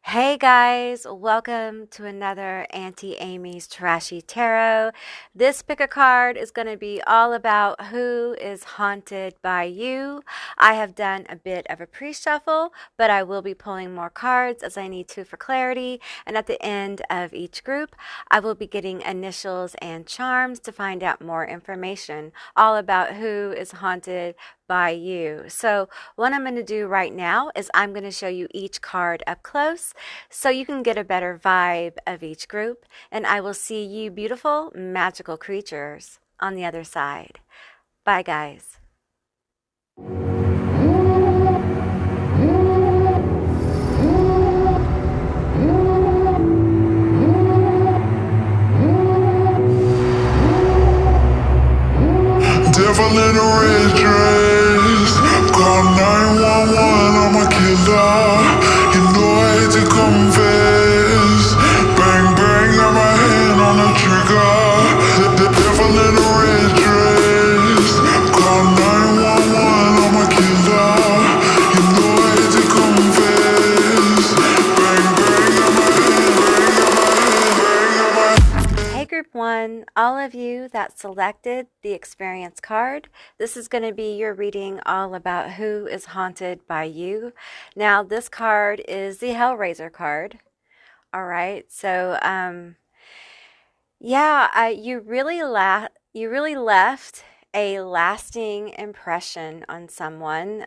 Hey guys, welcome to another Auntie Amy's Trashy Tarot. This pick a card is going to be all about who is haunted by you. I have done a bit of a pre-shuffle, but I will be pulling more cards as I need to for clarity. And at the end of each group, I will be getting initials and charms to find out more information all about who is haunted by you. So what I'm going to do right now is I'm going to show you each card up close so you can get a better vibe of each group, and I will see you beautiful, magical creatures on the other side. Bye, guys. Devil in a red dress. Call 911, I'm a killer. You know I hate to confess. Bang, bang, got my hand on the trigger. The devil in a red dress. Call 911, I'm a killer. You know I hate to confess. Bang, bang, got my hand, bang, got my hand, bang, got my hand. Hey, group one, all of you that selected the experience card, this is going to be your reading all about who is haunted by you. Now, this card is the Hellraiser card. All right, so you really left a lasting impression on someone.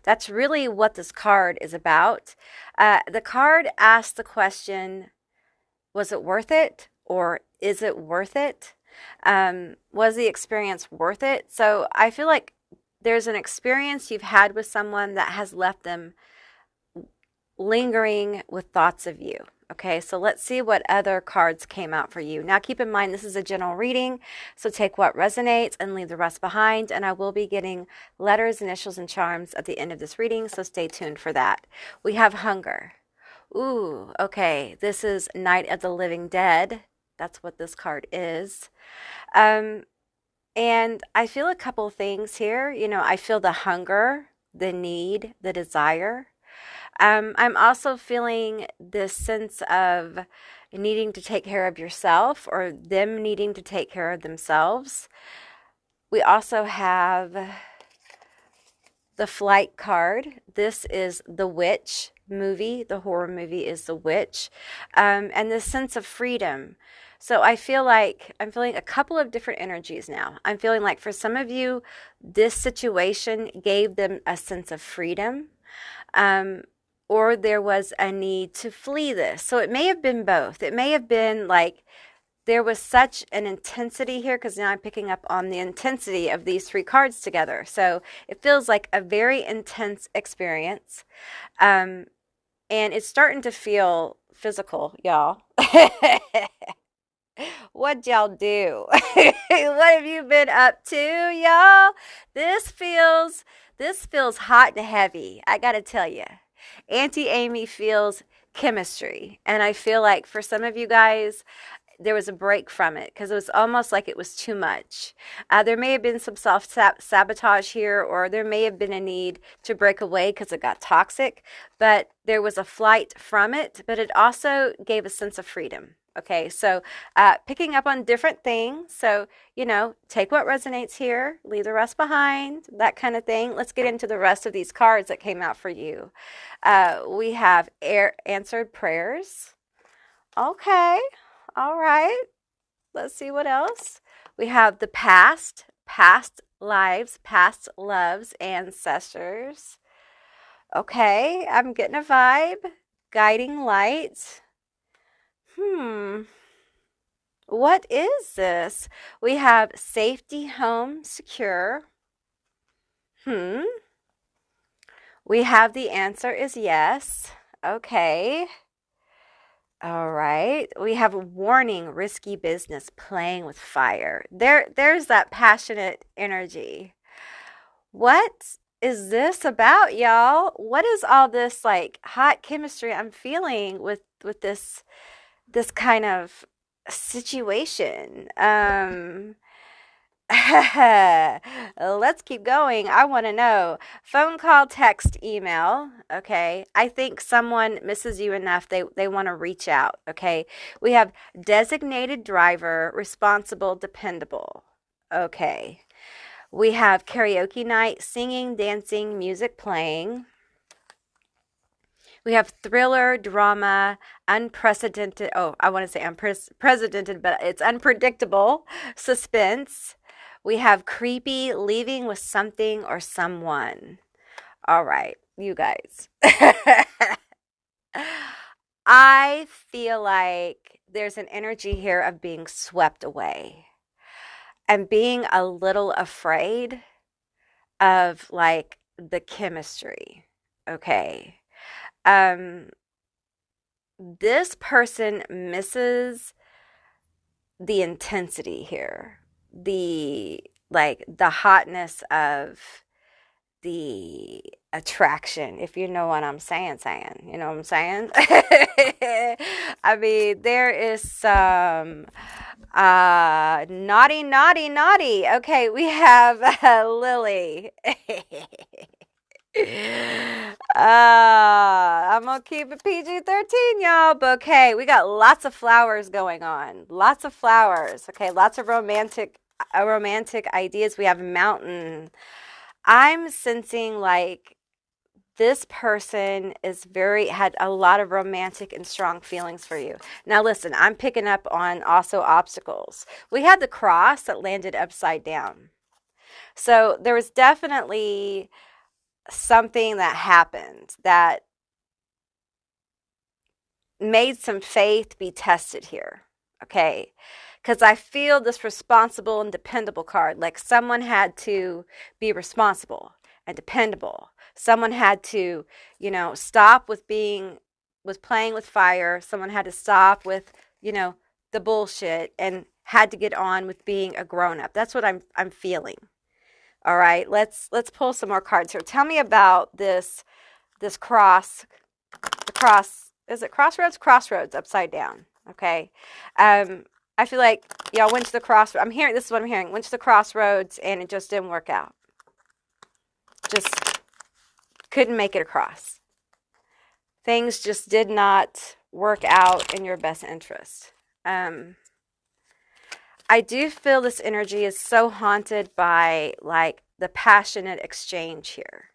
That's really what this card is about. The card asks the question, was it worth it, or is it worth it? Was the experience worth it? So I feel like there's an experience you've had with someone that has left them lingering with thoughts of you. Okay, so let's see what other cards came out for you. Now, keep in mind, this is a general reading, so take what resonates and leave the rest behind. And I will be getting letters, initials, and charms at the end of this reading, so stay tuned for that. We have hunger. Ooh, okay, this is Night of the Living Dead. That's what this card is. And I feel a couple things here. I feel the hunger, the need, the desire. I'm also feeling this sense of needing to take care of yourself, or them needing to take care of themselves. We also have the Flight card. This is The Witch movie. The horror movie is The Witch. And this sense of freedom. So I feel like I'm feeling a couple of different energies now. I'm feeling like for some of you, this situation gave them a sense of freedom. Or there was a need to flee this. So it may have been both. It may have been like there was such an intensity here, because now I'm picking up on the intensity of these three cards together. So it feels like a very intense experience. And it's starting to feel physical, y'all. What'd y'all do? What have you been up to, y'all? This feels hot and heavy, I gotta tell you. Auntie Amy feels chemistry. And I feel like for some of you guys, there was a break from it because it was almost like it was too much. There may have been some self sabotage here, or there may have been a need to break away because it got toxic, but there was a flight from it, but it also gave a sense of freedom. Okay, so picking up on different things. So, take what resonates here, leave the rest behind, that kind of thing. Let's get into the rest of these cards that came out for you. We have answered prayers. Okay, all right. Let's see what else. We have the past lives, past loves, ancestors. Okay, I'm getting a vibe. Guiding light. What is this? We have safety, home, secure. We have the answer is yes. Okay. All right. We have a warning, risky business, playing with fire. There's that passionate energy. What is this about, y'all? What is all this like hot chemistry I'm feeling with this kind of situation? Let's keep going. I want to know. Phone call, text, email. Okay. I think someone misses you enough. They want to reach out. Okay. We have designated driver, responsible, dependable. Okay. We have karaoke night, singing, dancing, music playing. We have thriller, drama, unprecedented. Oh, I want to say unprecedented, but it's unpredictable. Suspense. We have creepy, leaving with something or someone. All right, you guys. I feel like there's an energy here of being swept away and being a little afraid of like the chemistry. Okay. Um, this person misses the intensity here, the like the hotness of the attraction, if you know what I'm saying, you know what I'm saying? I mean, there is some naughty. Okay, we have Lily. I'm gonna keep it PG-13, y'all. But okay, we got lots of flowers going on. Lots of flowers. Okay, lots of romantic ideas. We have mountain. I'm sensing like this person is had a lot of romantic and strong feelings for you. Now listen, I'm picking up on also obstacles. We had the cross that landed upside down. So there was definitely something that happened that made some faith be tested here. Okay. Because I feel this responsible and dependable card. Like someone had to be responsible and dependable. Someone had to, stop with playing with fire. Someone had to stop with, the bullshit and had to get on with being a grown up. That's what I'm feeling. All right, let's pull some more cards here. Tell me about this cross. The cross, is it crossroads? Crossroads upside down. Okay. I feel like y'all went to the crossroads. This is what I'm hearing. Went to the crossroads and it just didn't work out. Just couldn't make it across. Things just did not work out in your best interest. I do feel this energy is so haunted by like the passionate exchange here.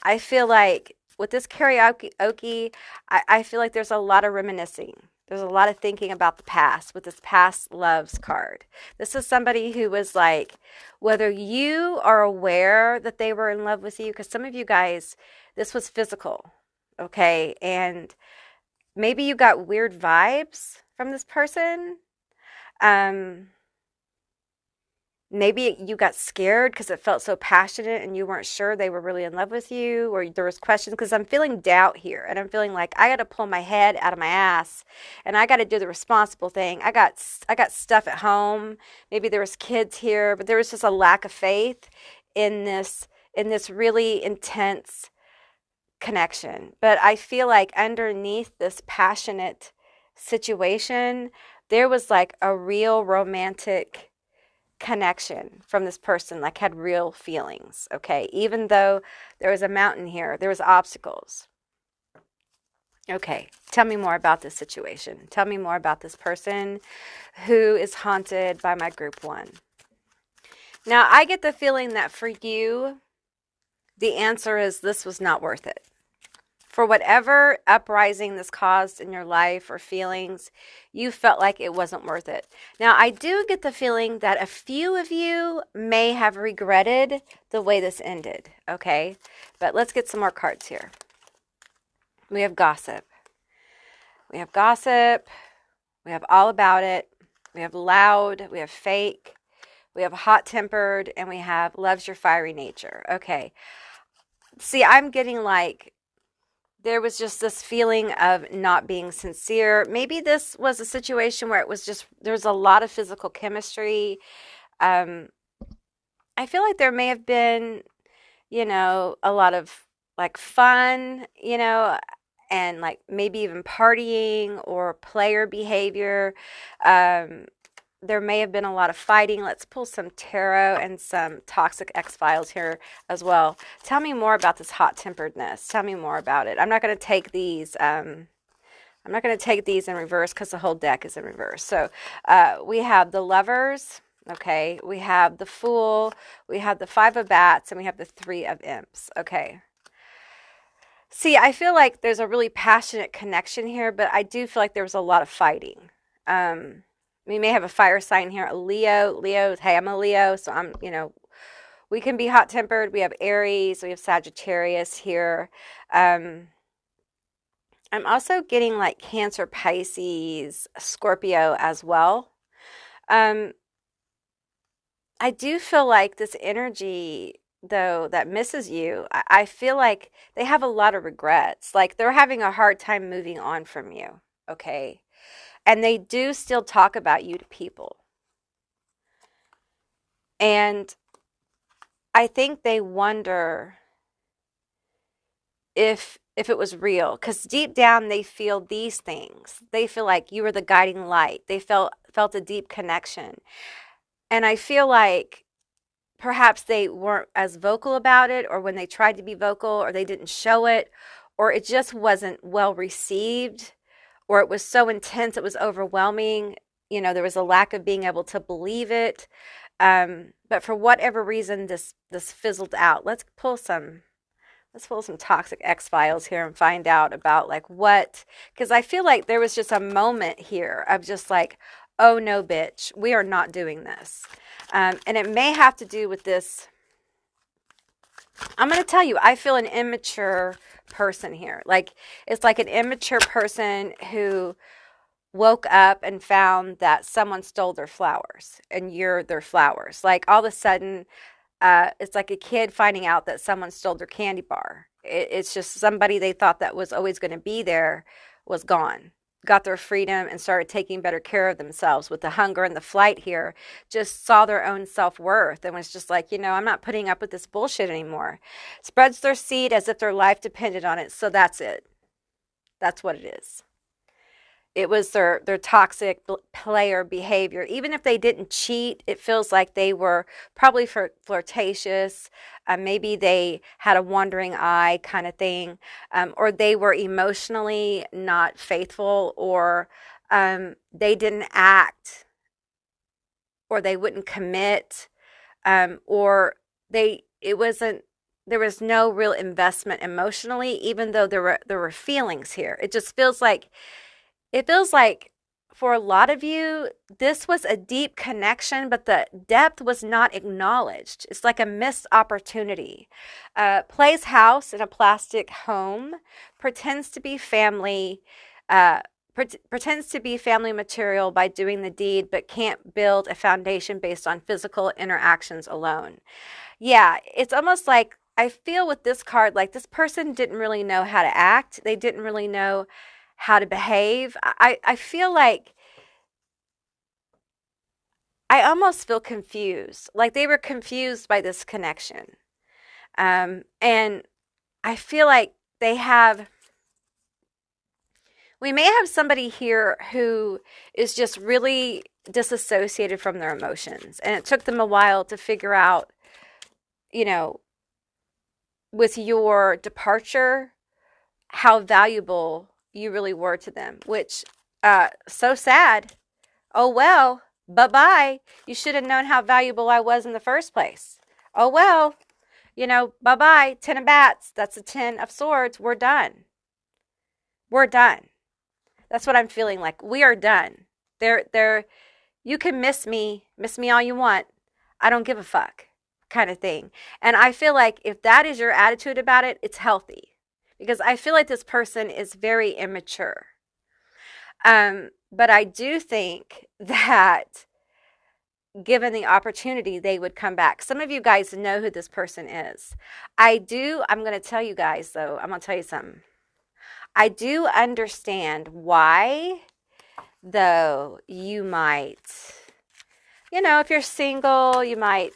I feel like with this karaoke, I feel like there's a lot of reminiscing. There's a lot of thinking about the past with this past loves card. This is somebody who was like, whether you are aware that they were in love with you, because some of you guys, this was physical, okay? And maybe you got weird vibes from this person. Maybe you got scared because it felt so passionate and you weren't sure they were really in love with you, or there was questions, because I'm feeling doubt here and I'm feeling like I got to pull my head out of my ass and I got to do the responsible thing. I got stuff at home. Maybe there was kids here, but there was just a lack of faith in this really intense connection. But I feel like underneath this passionate situation, there was like a real romantic connection from this person, like had real feelings. Okay, even though there was a mountain here, there was obstacles. Okay, tell me more about this situation. Tell me more about this person who is haunted by my group one. Now I get the feeling that for you the answer is this was not worth it. For whatever uprising this caused in your life or feelings, you felt like it wasn't worth it. Now, I do get the feeling that a few of you may have regretted the way this ended, okay? But let's get some more cards here. We have gossip. We have gossip. We have all about it. We have loud. We have fake. We have hot-tempered. And we have loves your fiery nature. Okay. See, I'm getting like, there was just this feeling of not being sincere. Maybe this was a situation where it was just, there's a lot of physical chemistry. I feel like there may have been, a lot of like fun, and like maybe even partying or player behavior. there may have been a lot of fighting. Let's pull some tarot and some toxic X-Files here as well. Tell me more about this hot-temperedness. Tell me more about it. I'm not going to take these in reverse because the whole deck is in reverse. So we have the Lovers, okay? We have the Fool, we have the Five of Bats, and we have the Three of Imps, okay? See, I feel like there's a really passionate connection here, but I do feel like there was a lot of fighting. We may have a fire sign here, a Leo. Leo, hey, I'm a Leo, so I'm, we can be hot-tempered. We have Aries, we have Sagittarius here. I'm also getting like Cancer, Pisces, Scorpio as well. I do feel like this energy, though, that misses you, I feel like they have a lot of regrets. Like they're having a hard time moving on from you, okay? And they do still talk about you to people. And I think they wonder if it was real, because deep down they feel these things. They feel like you were the guiding light. They felt a deep connection. And I feel like perhaps they weren't as vocal about it, or when they tried to be vocal, or they didn't show it, or it just wasn't well received, or it was so intense it was overwhelming. There was a lack of being able to believe it. But for whatever reason, this fizzled out. Let's pull some toxic X-Files here and find out about like what, because I feel like there was just a moment here of just like, oh no, bitch, we are not doing this. And it may have to do with this. I'm going to tell you, I feel an immature person here. Like, it's like an immature person who woke up and found that someone stole their flowers and you're their flowers. Like all of a sudden, it's like a kid finding out that someone stole their candy bar. It's just somebody they thought that was always going to be there was gone, got their freedom, and started taking better care of themselves with the hunger and the flight here, just saw their own self-worth and was just like, I'm not putting up with this bullshit anymore. Spreads their seed as if their life depended on it. So that's it. That's what it is. It was their toxic player behavior. Even if they didn't cheat, it feels like they were probably flirtatious. Maybe they had a wandering eye kind of thing. Or they were emotionally not faithful, or they didn't act, or they wouldn't commit, or there was no real investment emotionally, even though there were feelings here. It feels like for a lot of you, this was a deep connection, but the depth was not acknowledged. It's like a missed opportunity. Plays house in a plastic home, pretends to be family material by doing the deed, but can't build a foundation based on physical interactions alone. Yeah, it's almost like I feel with this card, like this person didn't really know how to act. They didn't really know how to behave. I feel like I almost feel confused. Like they were confused by this connection. And I feel like we may have somebody here who is just really disassociated from their emotions. And it took them a while to figure out, with your departure, how valuable you really were to them, which, so sad. Oh, well, bye-bye. You should have known how valuable I was in the first place. Oh, well, bye-bye. 10 of bats. That's a 10 of swords. We're done. We're done. That's what I'm feeling like. We are done. You can miss me all you want. I don't give a fuck kind of thing. And I feel like if that is your attitude about it, it's healthy. Because I feel like this person is very immature. But I do think that given the opportunity, they would come back. Some of you guys know who this person is. I'm going to tell you guys, though, I'm going to tell you something. I do understand why, though, you might, if you're single, you might,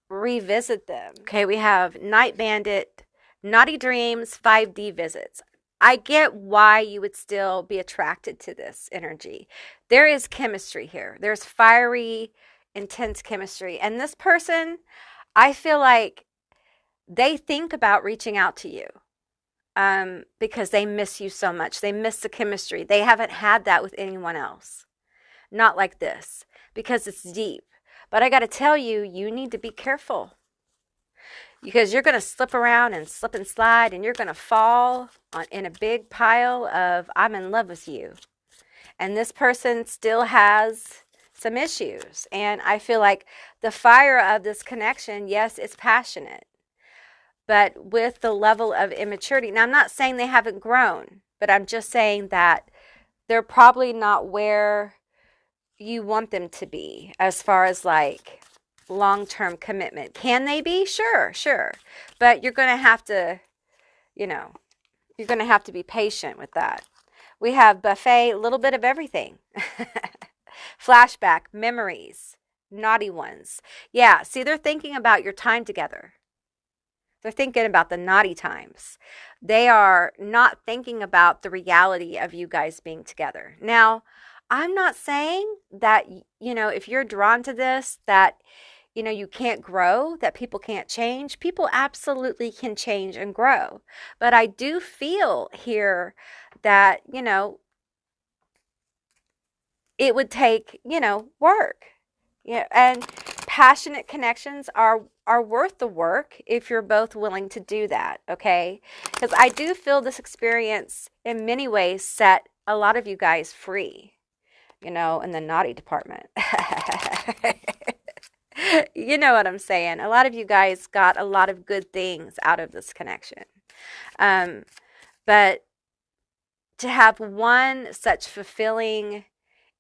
revisit them. Okay, we have Night Bandit, Naughty Dreams, 5D visits. I get why you would still be attracted to this energy. There is chemistry here. There's fiery, intense chemistry. And this person, I feel like they think about reaching out to you because they miss you so much. They miss the chemistry. They haven't had that with anyone else. Not like this, because it's deep. But I got to tell you, you need to be careful, because you're going to slip around and slip and slide, and you're going to fall in a big pile of I'm in love with you. And this person still has some issues. And I feel like the fire of this connection, yes, it's passionate, but with the level of immaturity. Now, I'm not saying they haven't grown, but I'm just saying that they're probably not where you want them to be as far as like long-term commitment. Can they be? Sure. But you're going to have to, you're going to have to be patient with that. We have buffet, a little bit of everything. Flashback, memories, naughty ones. Yeah, see, they're thinking about your time together. They're thinking about the naughty times. They are not thinking about the reality of you guys being together. Now, I'm not saying that, if you're drawn to this, that, you can't grow, that people can't change. People absolutely can change and grow. But I do feel here that, it would take, work. Yeah, and passionate connections are worth the work if you're both willing to do that, okay? Because I do feel this experience in many ways set a lot of you guys free, in the naughty department. You know what I'm saying? A lot of you guys got a lot of good things out of this connection. But to have one such fulfilling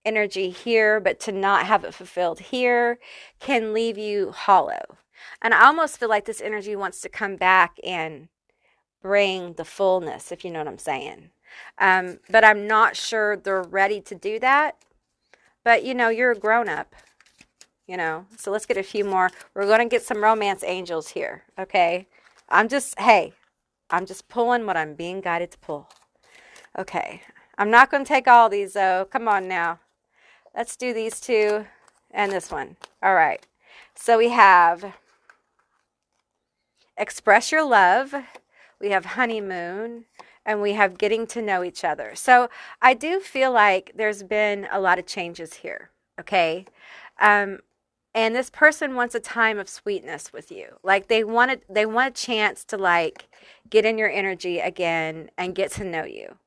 energy here, but to not have it fulfilled here can leave you hollow. And I almost feel like this energy wants to come back and bring the fullness, if you know what I'm saying. But I'm not sure they're ready to do that. But, you're a grown-up, So let's get a few more. We're going to get some romance angels here, okay? I'm just pulling what I'm being guided to pull. Okay. I'm not going to take all these, though. Come on now. Let's do these two and this one. All right. So we have express your love. We have honeymoon. And we have getting to know each other. So I do feel like there's been a lot of changes here. Okay. And this person wants a time of sweetness with you. Like they want a chance to like get in your energy again and get to know you.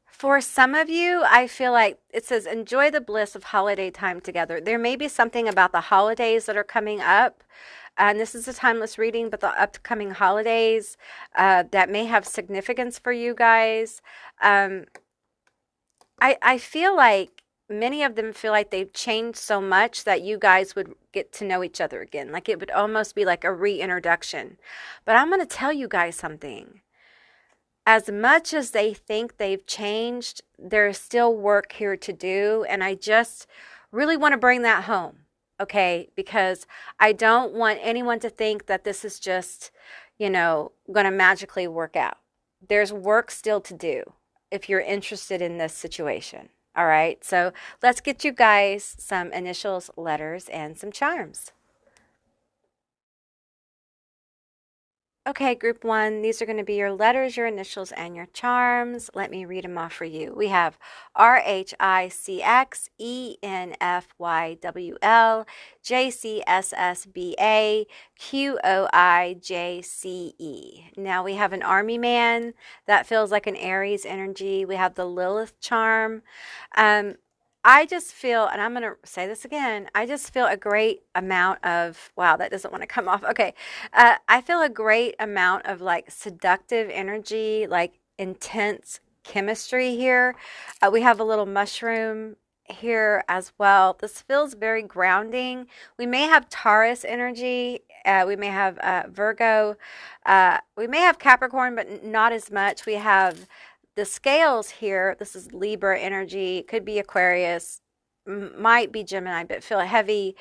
For some of you, I feel like it says, enjoy the bliss of holiday time together. There may be something about the holidays that are coming up. And this is a timeless reading, but the upcoming holidays that may have significance for you guys. I feel like many of them feel like they've changed so much that you guys would get to know each other again. Like it would almost be like a reintroduction. But I'm going to tell you guys something. As much as they think they've changed, there's still work here to do. And I just really want to bring that home, okay? Because I don't want anyone to think that this is just, going to magically work out. There's work still to do if you're interested in this situation, all right? So let's get you guys some initials, letters, and some charms. Okay, group one, these are going to be your letters, your initials, and your charms. Let me read them off for you. We have RHICX, ENFYWL, JCSSBA, QOIJCE. Now we have an army man. That feels like an Aries energy. We have the Lilith charm. I just feel, and I'm going to say this again, I just feel a great amount of, wow, that doesn't want to come off. Okay. I feel a great amount of like seductive energy, like intense chemistry here. We have a little mushroom here as well. This feels very grounding. We may have Taurus energy. We may have Virgo. We may have Capricorn, but not as much. We have the scales here. This is Libra energy. Could be Aquarius. Might be Gemini, but feel a heavy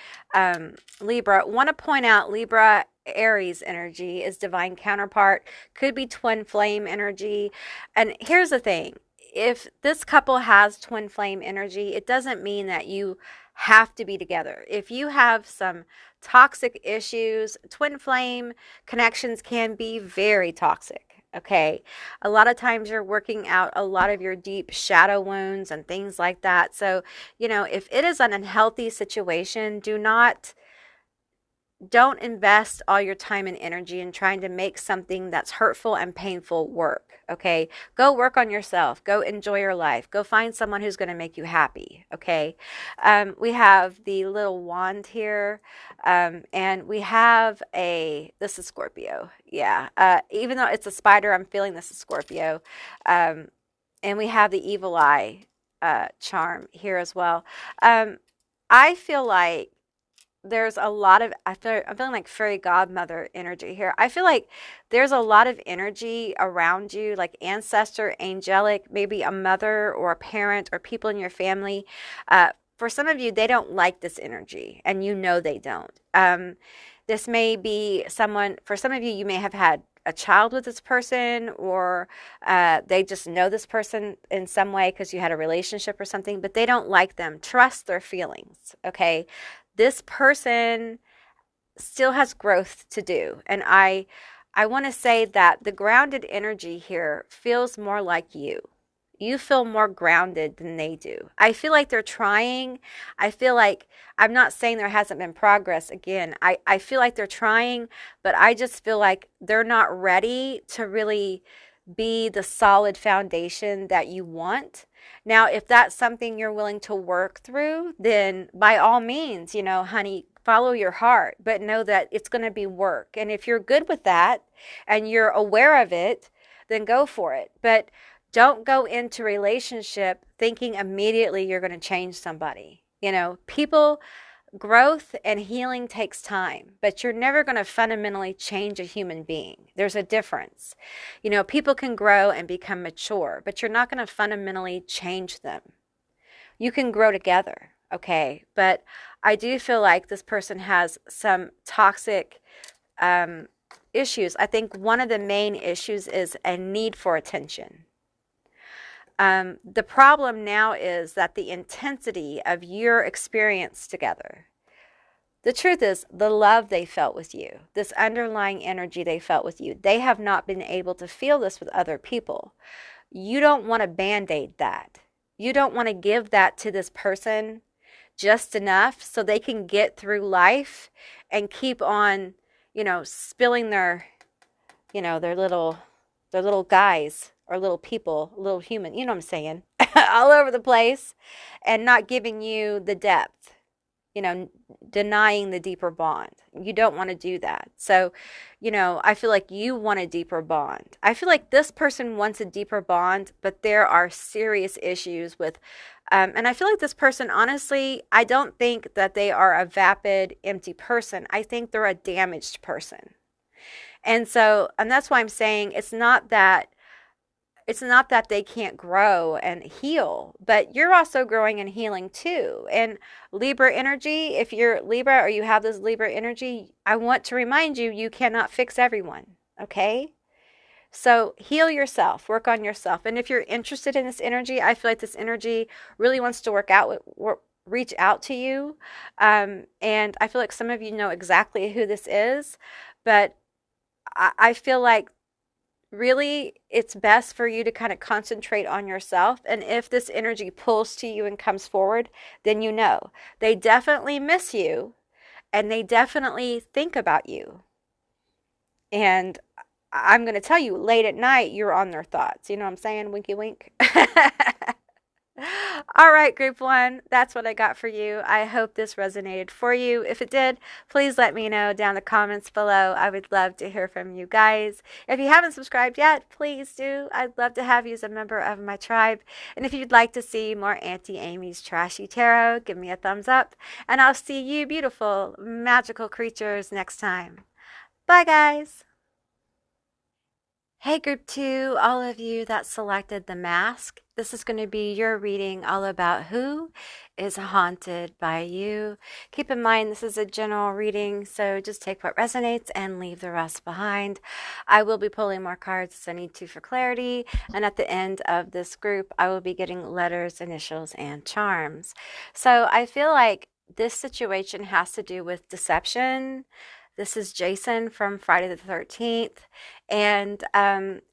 Libra. Want to point out Libra Aries energy is divine counterpart, could be twin flame energy. And here's the thing, if this couple has twin flame energy, it doesn't mean that you have to be together. If you have some toxic issues, twin flame connections can be very toxic. Okay. A lot of times you're working out a lot of your deep shadow wounds and things like that. So, if it is an unhealthy situation, don't invest all your time and energy in trying to make something that's hurtful and painful work. Okay. Go work on yourself. Go enjoy your life. Go find someone who's going to make you happy. Okay. We have the little wand here. And we have this is Scorpio. Yeah. Even though it's a spider, I'm feeling this is Scorpio. And we have the evil eye charm here as well. I feel like there's a lot of I'm feeling like fairy godmother energy here. I feel like there's a lot of energy around you, like ancestor, angelic, maybe a mother or a parent or people in your family. For some of you, they don't like this energy, and they don't. This may be someone, for some of you, you may have had a child with this person, or they just know this person in some way because you had a relationship or something, but they don't like them. Trust their feelings, okay? This person still has growth to do. And I want to say that the grounded energy here feels more like you. You feel more grounded than they do. I feel like they're trying. I feel like, I'm not saying there hasn't been progress. Again, I feel like they're trying, but I just feel like they're not ready to really be the solid foundation that you want. Now, if that's something you're willing to work through, then by all means, honey, follow your heart, but know that it's going to be work. And if you're good with that and you're aware of it, then go for it. But don't go into relationship thinking immediately you're going to change somebody. People, growth and healing takes time, but you're never going to fundamentally change a human being. There's a difference. People can grow and become mature, but you're not going to fundamentally change them. You can grow together, okay? But I do feel like this person has some toxic issues. I think one of the main issues is a need for attention. The problem now is that the intensity of your experience together, the truth is the love they felt with you, this underlying energy they felt with you, they have not been able to feel this with other people. You don't want to band-aid that. You don't want to give that to this person just enough so they can get through life and keep on, spilling their little guys or little people, little human, you know what I'm saying, all over the place, and not giving you the depth, denying the deeper bond. You don't want to do that. So, I feel like you want a deeper bond. I feel like this person wants a deeper bond, but there are serious issues with, and I feel like this person, honestly, I don't think that they are a vapid, empty person. I think they're a damaged person. And that's why I'm saying it's not that they can't grow and heal, but you're also growing and healing too. And Libra energy, if you're Libra or you have this Libra energy, I want to remind you, you cannot fix everyone, okay? So heal yourself, work on yourself. And if you're interested in this energy, I feel like this energy really wants to reach out to you. And I feel like some of you know exactly who this is, but I feel like really it's best for you to kind of concentrate on yourself. And if this energy pulls to you and comes forward, then they definitely miss you and they definitely think about you. And I'm going to tell you, late at night, you're on their thoughts. You know what I'm saying? Winky wink. All right, group one, that's what I got for you. I hope this resonated for you. If it did, please let me know down in the comments below. I would love to hear from you guys. If you haven't subscribed yet, please do. I'd love to have you as a member of my tribe. And if you'd like to see more Auntie Amy's Trashy Tarot, give me a thumbs up. And I'll see you beautiful, magical creatures next time. Bye, guys. Hey, group two, all of you that selected the mask. This is going to be your reading all about who is haunted by you. Keep in mind, this is a general reading, so just take what resonates and leave the rest behind. I will be pulling more cards as I need to for clarity, and at the end of this group, I will be getting letters, initials, and charms. So I feel like this situation has to do with deception. This is Jason from Friday the 13th. And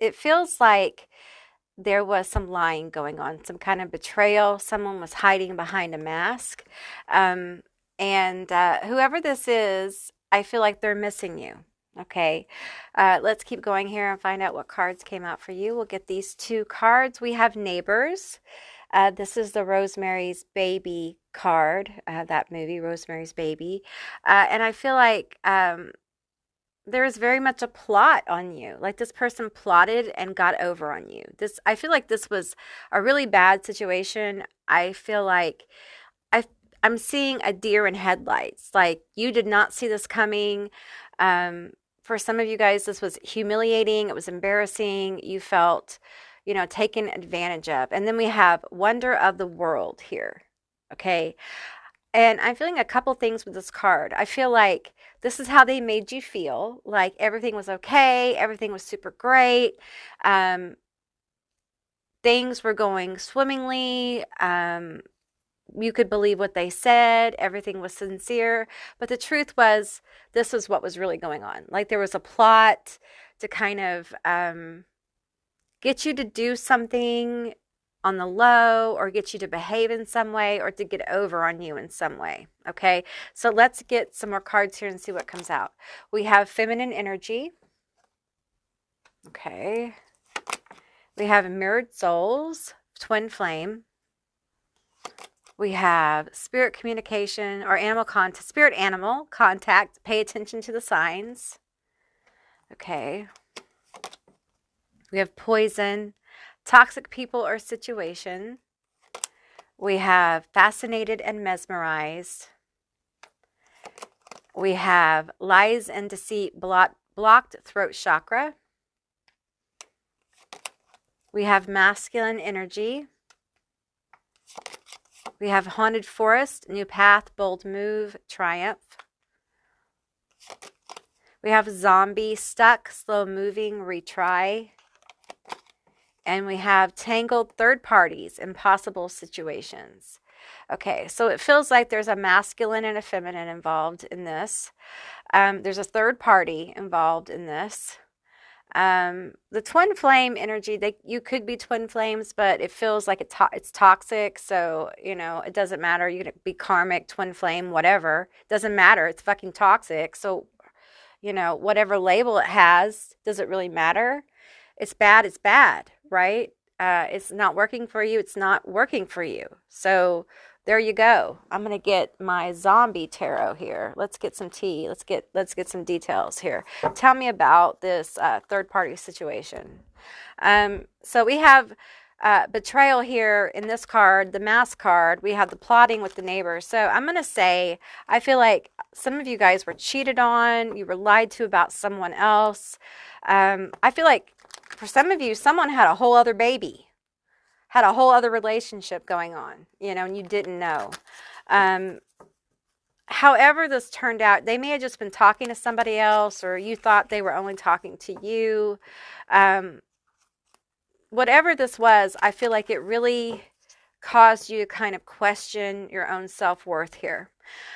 it feels like there was some lying going on, some kind of betrayal. Someone was hiding behind a mask. And whoever this is, I feel like they're missing you. Okay, let's keep going here and find out what cards came out for you. We'll get these two cards. We have Neighbors. This is the Rosemary's Baby card, that movie, Rosemary's Baby. And I feel like there is very much a plot on you. Like this person plotted and got over on you. I feel like this was a really bad situation. I feel like I'm seeing a deer in headlights. Like you did not see this coming. For some of you guys, this was humiliating. It was embarrassing. You felt, taken advantage of. And then we have Wonder of the World here. Okay. And I'm feeling a couple things with this card. I feel like this is how they made you feel. Like everything was okay. Everything was super great. Things were going swimmingly. You could believe what they said. Everything was sincere. But the truth was, this is what was really going on. Like there was a plot to kind of get you to do something on the low or get you to behave in some way or to get over on you in some way. Okay, so let's get some more cards here and see what comes out. We have Feminine Energy. Okay. We have Mirrored Souls, Twin Flame. We have Spirit Communication or Spirit Animal Contact. Pay attention to the signs. Okay. We have Poison, Toxic People or Situation. We have Fascinated and Mesmerized. We have Lies and Deceit, Blocked Throat Chakra. We have Masculine Energy. We have Haunted Forest, New Path, Bold Move, Triumph. We have Zombie, Stuck, Slow Moving, Retry. And we have Tangled, Third Parties, Impossible Situations. Okay, so it feels like there's a masculine and a feminine involved in this. There's a third party involved in this. The twin flame energy, you could be twin flames, but it feels like it's toxic. So, it doesn't matter. You could be karmic, twin flame, whatever. It doesn't matter. It's fucking toxic. So, whatever label it has, does it really matter? It's bad, right? It's not working for you. It's not working for you. So there you go. I'm going to get my zombie tarot here. Let's get some tea. Let's get some details here. Tell me about this third party situation. So we have betrayal here in this card, the mask card. We have the plotting with the neighbors. So I'm going to say, I feel like some of you guys were cheated on. You were lied to about someone else. I feel like for some of you, someone had a whole other baby, had a whole other relationship going on, and you didn't know. However this turned out, they may have just been talking to somebody else, or you thought they were only talking to you. Whatever this was, I feel like it really caused you to kind of question your own self-worth here.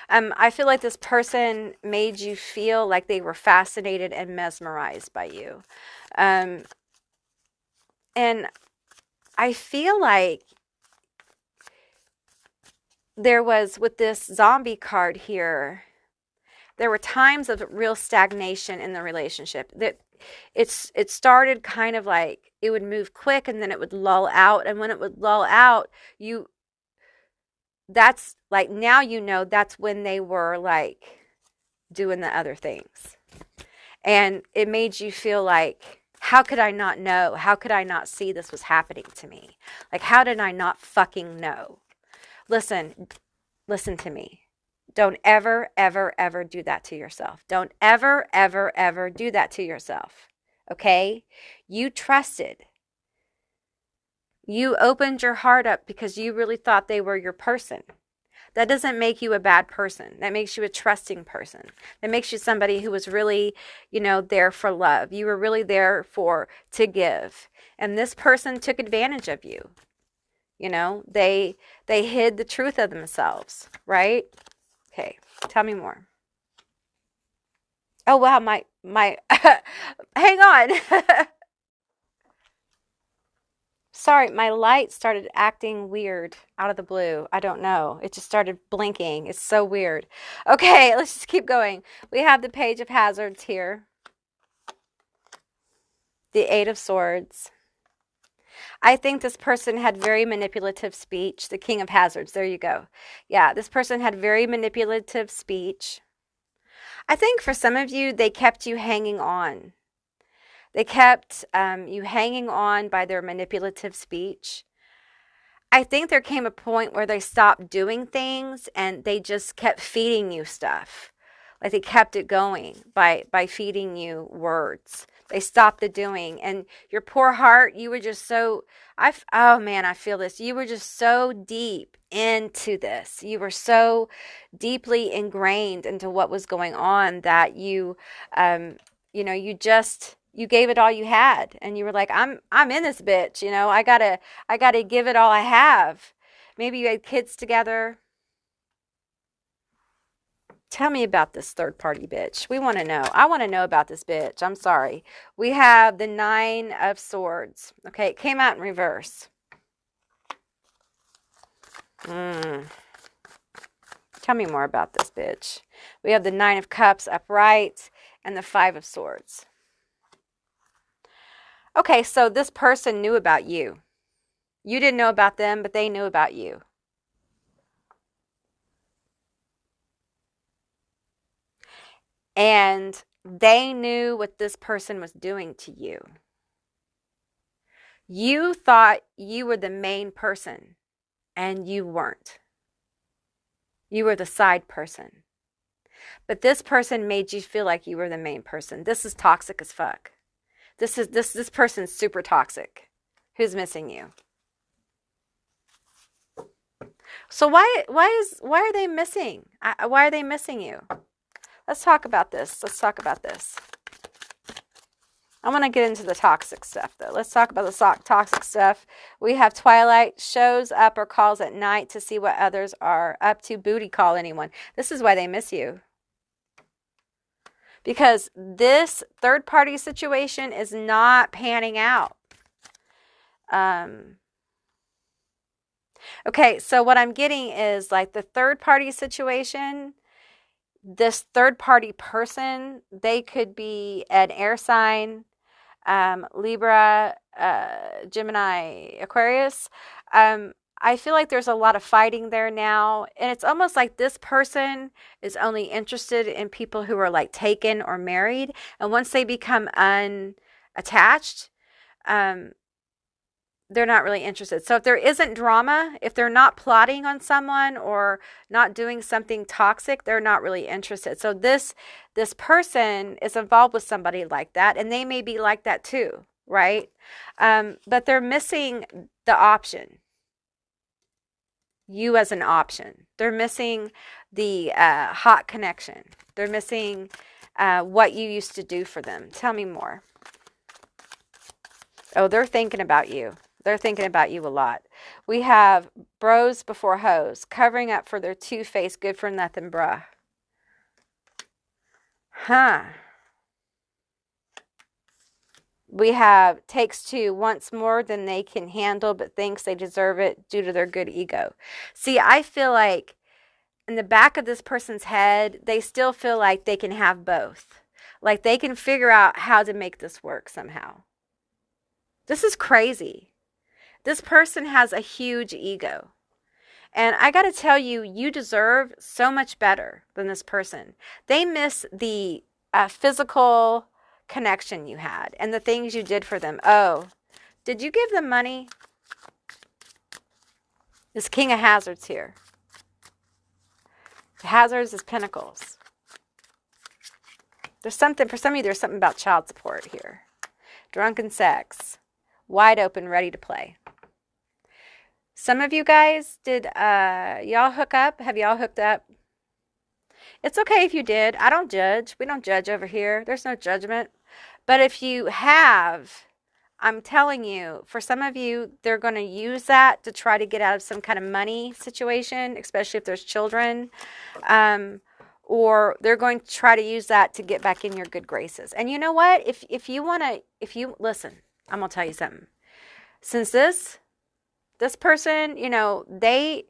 I feel like this person made you feel like they were fascinated and mesmerized by you. And I feel like there was, with this zombie card here, there were times of real stagnation in the relationship. That it started kind of like it would move quick and then it would lull out. And when it would lull out, that's like, now that's when they were like doing the other things. And it made you feel like, how could I not know? How could I not see this was happening to me? Like, how did I not fucking know? Listen to me. Don't ever, ever, ever do that to yourself. Don't ever, ever, ever do that to yourself. Okay? You trusted. You opened your heart up because you really thought they were your person. That doesn't make you a bad person. That makes you a trusting person. That makes you somebody who was really, there for love. You were really there to give. And this person took advantage of you. They hid the truth of themselves, right? Okay, tell me more. Oh wow, my hang on. Sorry, my light started acting weird out of the blue. I don't know. It just started blinking. It's so weird. Okay, let's just keep going. We have the Page of Hazards here. The Eight of Swords. I think this person had very manipulative speech. The King of Hazards. There you go. Yeah, this person had very manipulative speech. I think for some of you, they kept you hanging on. They kept you hanging on by their manipulative speech. I think there came a point where they stopped doing things and they just kept feeding you stuff. Like they kept it going by feeding you words. They stopped the doing. And your poor heart, you were just so, oh man, I feel this. You were just so deep into this. You were so deeply ingrained into what was going on that you gave it all you had, and you were like, I'm in this bitch, I gotta give it all I have. Maybe you had kids together. Tell me about this third party bitch. We want to know. I want to know about this bitch. I'm sorry. We have the Nine of Swords. Okay, it came out in reverse. Tell me more about this bitch. We have the Nine of Cups upright and the Five of Swords. Okay, so this person knew about you. You didn't know about them, but they knew about you. And they knew what this person was doing to you. You thought you were the main person, and you weren't. You were the side person. But this person made you feel like you were the main person. This is toxic as fuck. This person's super toxic. Who's missing you? So why are they missing? Why are they missing you? Let's talk about this. I want to get into the toxic stuff, though. Let's talk about the toxic stuff. We have Twilight, shows up or calls at night to see what others are up to. Booty call anyone. This is why they miss you. Because this third-party situation is not panning out. Okay, so what I'm getting is like the third-party situation. This third-party person, they could be an air sign, Libra, Gemini, Aquarius. I feel like there's a lot of fighting there now. And it's almost like this person is only interested in people who are like taken or married. And once they become unattached, they're not really interested. So if there isn't drama, if they're not plotting on someone or not doing something toxic, they're not really interested. So this person is involved with somebody like that, and they may be like that too, right? But they're missing the option. You as an option. They're missing the hot connection. They're missing what you used to do for them. Tell me more. Oh, they're thinking about you. They're thinking about you a lot. We have bros before hoes, covering up for their two-faced good for nothing bruh. Huh. We have takes two, wants more than they can handle, but thinks they deserve it due to their good ego. See, I feel like in the back of this person's head, they still feel like they can have both. Like they can figure out how to make this work somehow. This is crazy. This person has a huge ego. And I got to tell you, you deserve so much better than this person. They miss the physical connection you had and the things you did for them. Oh, did you give them money? This King of Hazards here. Hazards is Pentacles. There's something, for some of you, there's something about child support here. drunken sex, wide open, ready to play. Some of you guys, did y'all hook up? Have y'all hooked up? It's okay if you did. I don't judge. We don't judge over here. There's no judgment. But if you have, I'm telling you, for some of you, they're going to use that to try to get out of some kind of money situation, especially if there's children. Or they're going to try to use that to get back in your good graces. And you know what? If you want to, if you, listen, I'm going to tell you something. Since this person, you know, they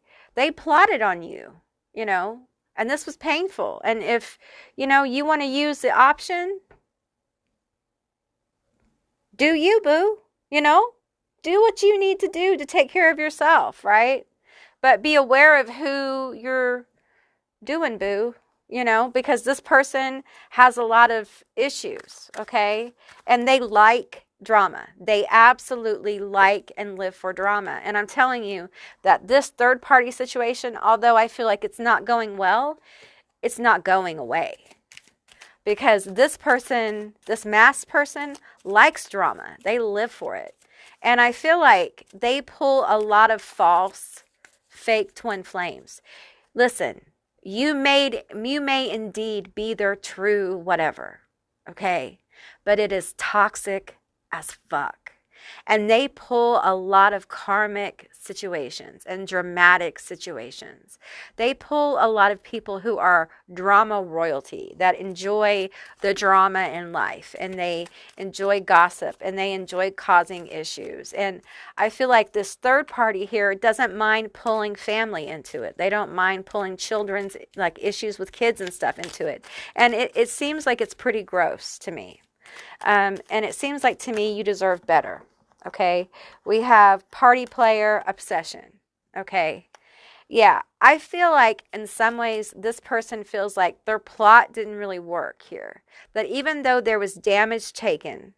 plotted on you, you know, and this was painful. And if, you know, you want to use the option, do you, boo? You know, do what you need to do to take care of yourself, right? But be aware of who you're doing, boo, you know, because this person has a lot of issues, okay? And they like drama. They absolutely like and live for drama. And I'm telling you that this third party situation, although I feel like it's not going well, it's not going away. Because this person, this masked person, likes drama. They live for it. And I feel like they pull a lot of false, fake twin flames. Listen, you may indeed be their true whatever, okay? But it is toxic as fuck. And they pull a lot of karmic situations and dramatic situations. They pull a lot of people who are drama royalty, that enjoy the drama in life, and they enjoy gossip, and they enjoy causing issues. And I feel like this third party here doesn't mind pulling family into it. They don't mind pulling children's, like, issues with kids and stuff into it. And it seems like it's pretty gross to me. And it seems like to me you deserve better. Okay, we have party player obsession. Okay, yeah, I feel like in some ways this person feels like their plot didn't really work here. That even though there was damage taken,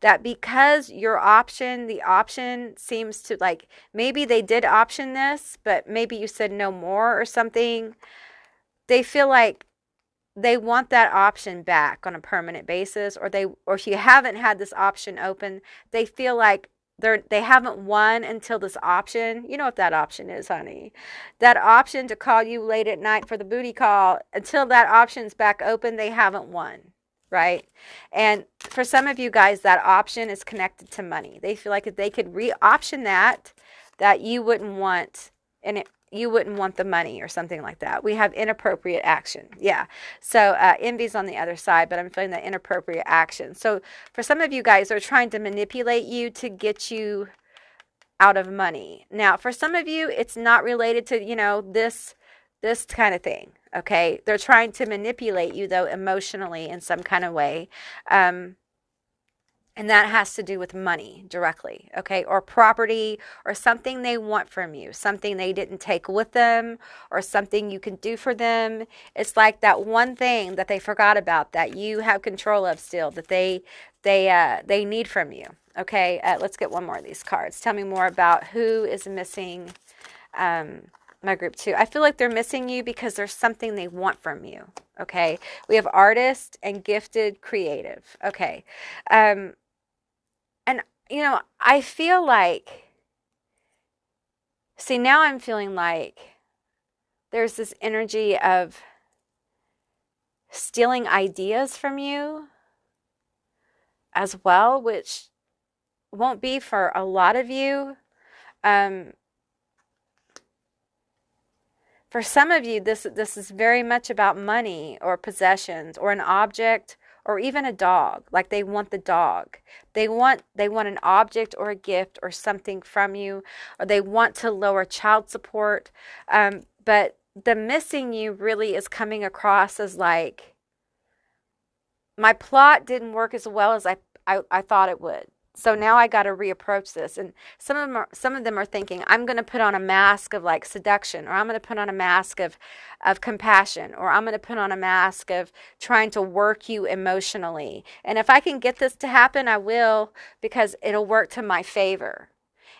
that because your option, the option seems to, like, maybe they did option this, but maybe you said no more or something. They feel like they want that option back on a permanent basis, or if you haven't had this option open, they feel like they haven't won until this option. You know what that option is, honey. That option to call you late at night for the booty call, until that option's back open, they haven't won, right? And for some of you guys, that option is connected to money. They feel like if they could re-option that you wouldn't want, and you wouldn't want the money or something like that. We have inappropriate action. Yeah. So envy's on the other side, but I'm feeling that inappropriate action. So for some of you guys, they're trying to manipulate you to get you out of money. Now, for some of you, it's not related to, you know, this kind of thing. Okay. They're trying to manipulate you, though, emotionally in some kind of way. And that has to do with money directly, okay, or property, or something they want from you, something they didn't take with them, or something you can do for them. It's like that one thing that they forgot about that you have control of still, that they need from you, okay? Let's get one more of these cards. Tell me more about who is missing my group 2. I feel like they're missing you because there's something they want from you, okay? We have artist and gifted creative, okay? And, you know, I feel like, see, now I'm feeling like there's this energy of stealing ideas from you as well, which won't be for a lot of you. For some of you, this is very much about money or possessions or an object, or even a dog. Like, they want the dog. They want an object or a gift or something from you, or they want to lower child support. But the missing you really is coming across as like, my plot didn't work as well as I thought it would. So now I got to reapproach this. And some of them are thinking, I'm going to put on a mask of like seduction, or I'm going to put on a mask of compassion, or I'm going to put on a mask of trying to work you emotionally. And if I can get this to happen, I will, because it'll work to my favor.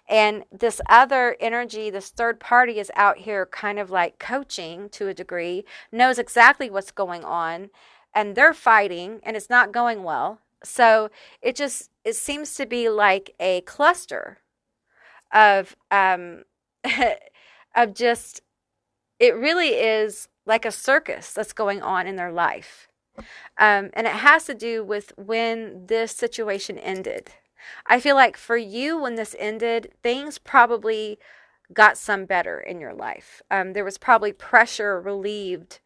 And this other energy, this third party, is out here kind of like coaching to a degree, knows exactly what's going on, and they're fighting, and it's not going well. So it's it seems to be like a cluster of of just, it really is like a circus that's going on in their life. And it has to do with when this situation ended. I feel like for you, when this ended, things probably got some better in your life. There was probably pressure relieved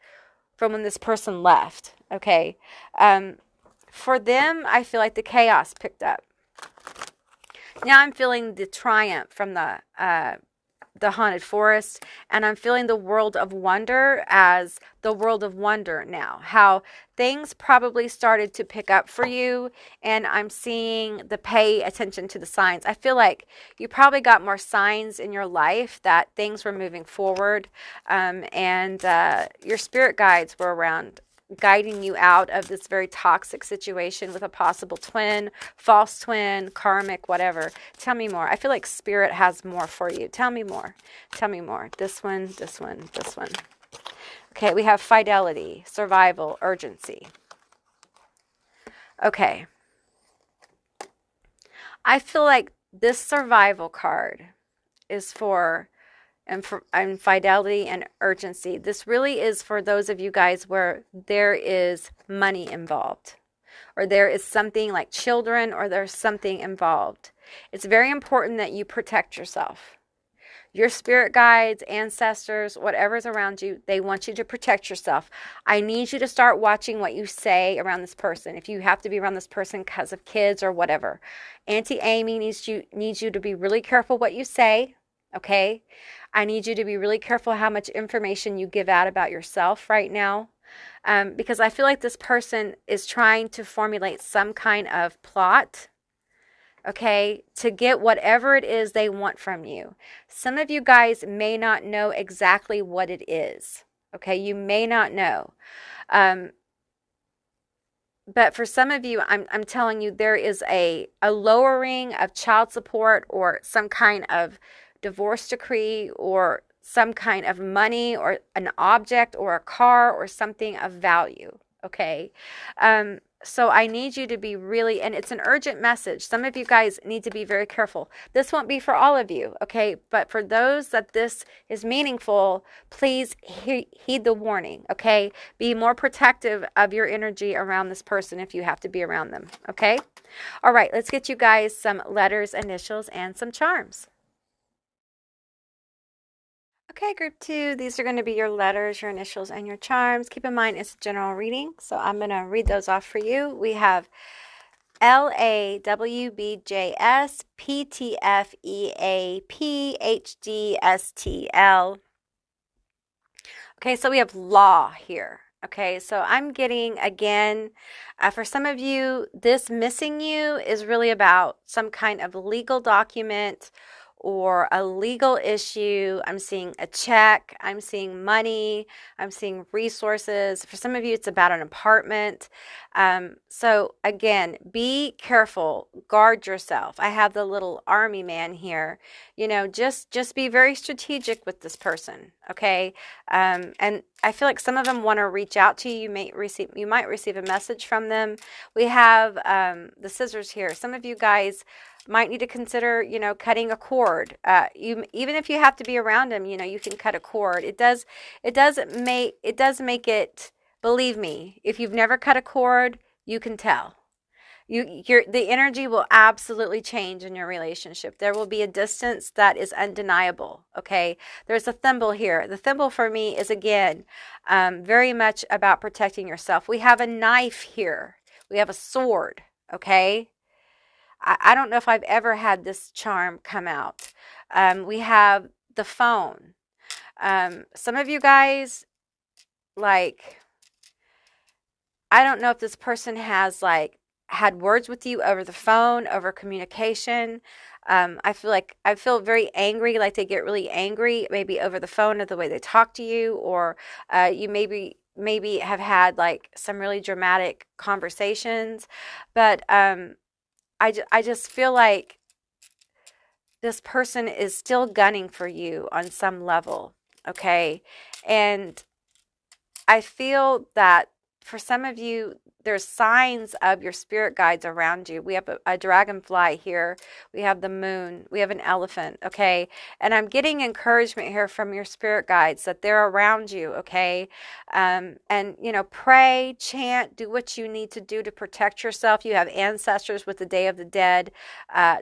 from when this person left. Okay. For them, I feel like the chaos picked up. Now I'm feeling the triumph from the haunted forest, and I'm feeling the world of wonder as the world of wonder now. How things probably started to pick up for you, and I'm seeing the pay attention to the signs. I feel like you probably got more signs in your life that things were moving forward, and your spirit guides were around, guiding you out of this very toxic situation with a possible twin, false twin, karmic, whatever. Tell me more. I feel like spirit has more for you. Tell me more. Tell me more. This one, this one, this one. Okay, we have fidelity, survival, urgency. Okay. I feel like this survival card is for and fidelity and urgency. This really is for those of you guys where there is money involved, or there is something like children, or there's something involved. It's very important that you protect yourself. Your spirit guides, ancestors, whatever's around you, they want you to protect yourself. I need you to start watching what you say around this person. If you have to be around this person because of kids or whatever, Auntie Amy needs you to be really careful what you say. Okay? I need you to be really careful how much information you give out about yourself right now, because I feel like this person is trying to formulate some kind of plot, okay, to get whatever it is they want from you. Some of you guys may not know exactly what it is, okay? You may not know. But for some of you, I'm telling you, there is a lowering of child support, or some kind of divorce decree, or some kind of money, or an object, or a car, or something of value. Okay. So I need you to be really, and it's an urgent message. Some of you guys need to be very careful. This won't be for all of you. Okay. But for those that this is meaningful, please heed the warning. Okay. Be more protective of your energy around this person if you have to be around them. Okay. All right. Let's get you guys some letters, initials, and some charms. Okay, group 2, these are going to be your letters, your initials, and your charms. Keep in mind it's a general reading, so I'm going to read those off for you. We have LAWBJS, PTFEA, PHDSTL. Okay, so we have law here. Okay, so I'm getting, again, for some of you, this missing you is really about some kind of legal document or a legal issue. I'm seeing a check. I'm seeing money. I'm seeing resources. For some of you, it's about an apartment. So again, be careful. Guard yourself. I have the little army man here. You know, just be very strategic with this person. Okay. And I feel like some of them want to reach out to you. You might receive a message from them. We have the scissors here. Some of you guys might need to consider, you know, cutting a cord. Even if you have to be around them, you know, you can cut a cord. It does make it. Believe me, if you've never cut a cord, you can tell. The energy will absolutely change in your relationship. There will be a distance that is undeniable. Okay, there's a thimble here. The thimble for me is, again, very much about protecting yourself. We have a knife here. We have a sword. Okay. I don't know if I've ever had this charm come out. We have the phone. Some of you guys, like, I don't know if this person has, like, had words with you over the phone, over communication. I feel very angry, like they get really angry, maybe over the phone or the way they talk to you, or you maybe have had, like, some really dramatic conversations. But I just feel like this person is still gunning for you on some level, okay? And I feel that for some of you, there's signs of your spirit guides around you. We have a dragonfly here. We have the moon. We have an elephant, okay? And I'm getting encouragement here from your spirit guides that they're around you, okay? And, you know, pray, chant, do what you need to do to protect yourself. You have ancestors with the Day of the Dead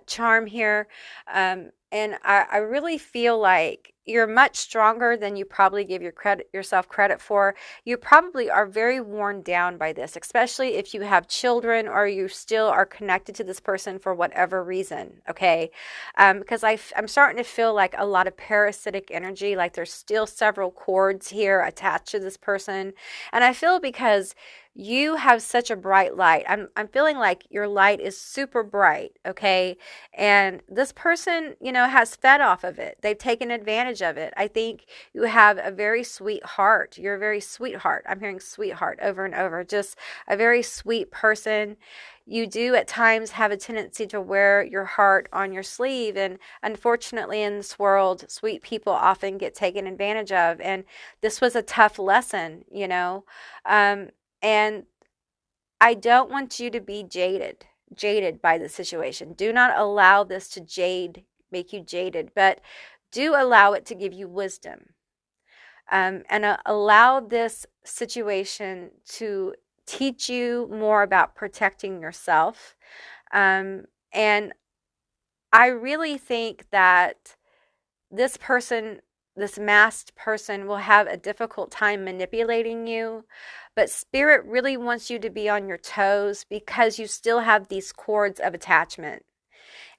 charm here. And I really feel like you're much stronger than you probably give yourself credit for. You probably are very worn down by this, especially if you have children or you still are connected to this person for whatever reason, okay? Because I'm starting to feel like a lot of parasitic energy, like there's still several cords here attached to this person. And I feel because you have such a bright light. I'm feeling like your light is super bright, okay? And this person, you know, has fed off of it. They've taken advantage of it. I think you have a very sweet heart. You're a very sweetheart. I'm hearing sweetheart over and over. Just a very sweet person. You do at times have a tendency to wear your heart on your sleeve. And unfortunately, in this world, sweet people often get taken advantage of. And this was a tough lesson, you know. And I don't want you to be jaded by the situation. Do not allow this to make you jaded, but do allow it to give you wisdom. And allow this situation to teach you more about protecting yourself. And I really think that this masked person will have a difficult time manipulating you, but Spirit really wants you to be on your toes because you still have these cords of attachment.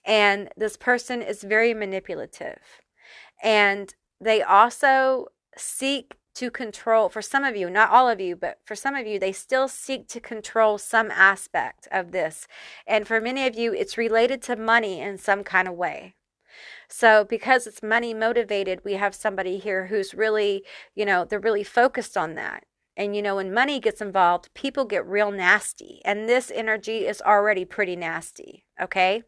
And this person is very manipulative. And they also seek to control, for some of you, not all of you, but for some of you, they still seek to control some aspect of this. And for many of you, it's related to money in some kind of way. So because it's money motivated, we have somebody here who's really, you know, they're really focused on that. And, you know, when money gets involved, people get real nasty. And this energy is already pretty nasty, okay?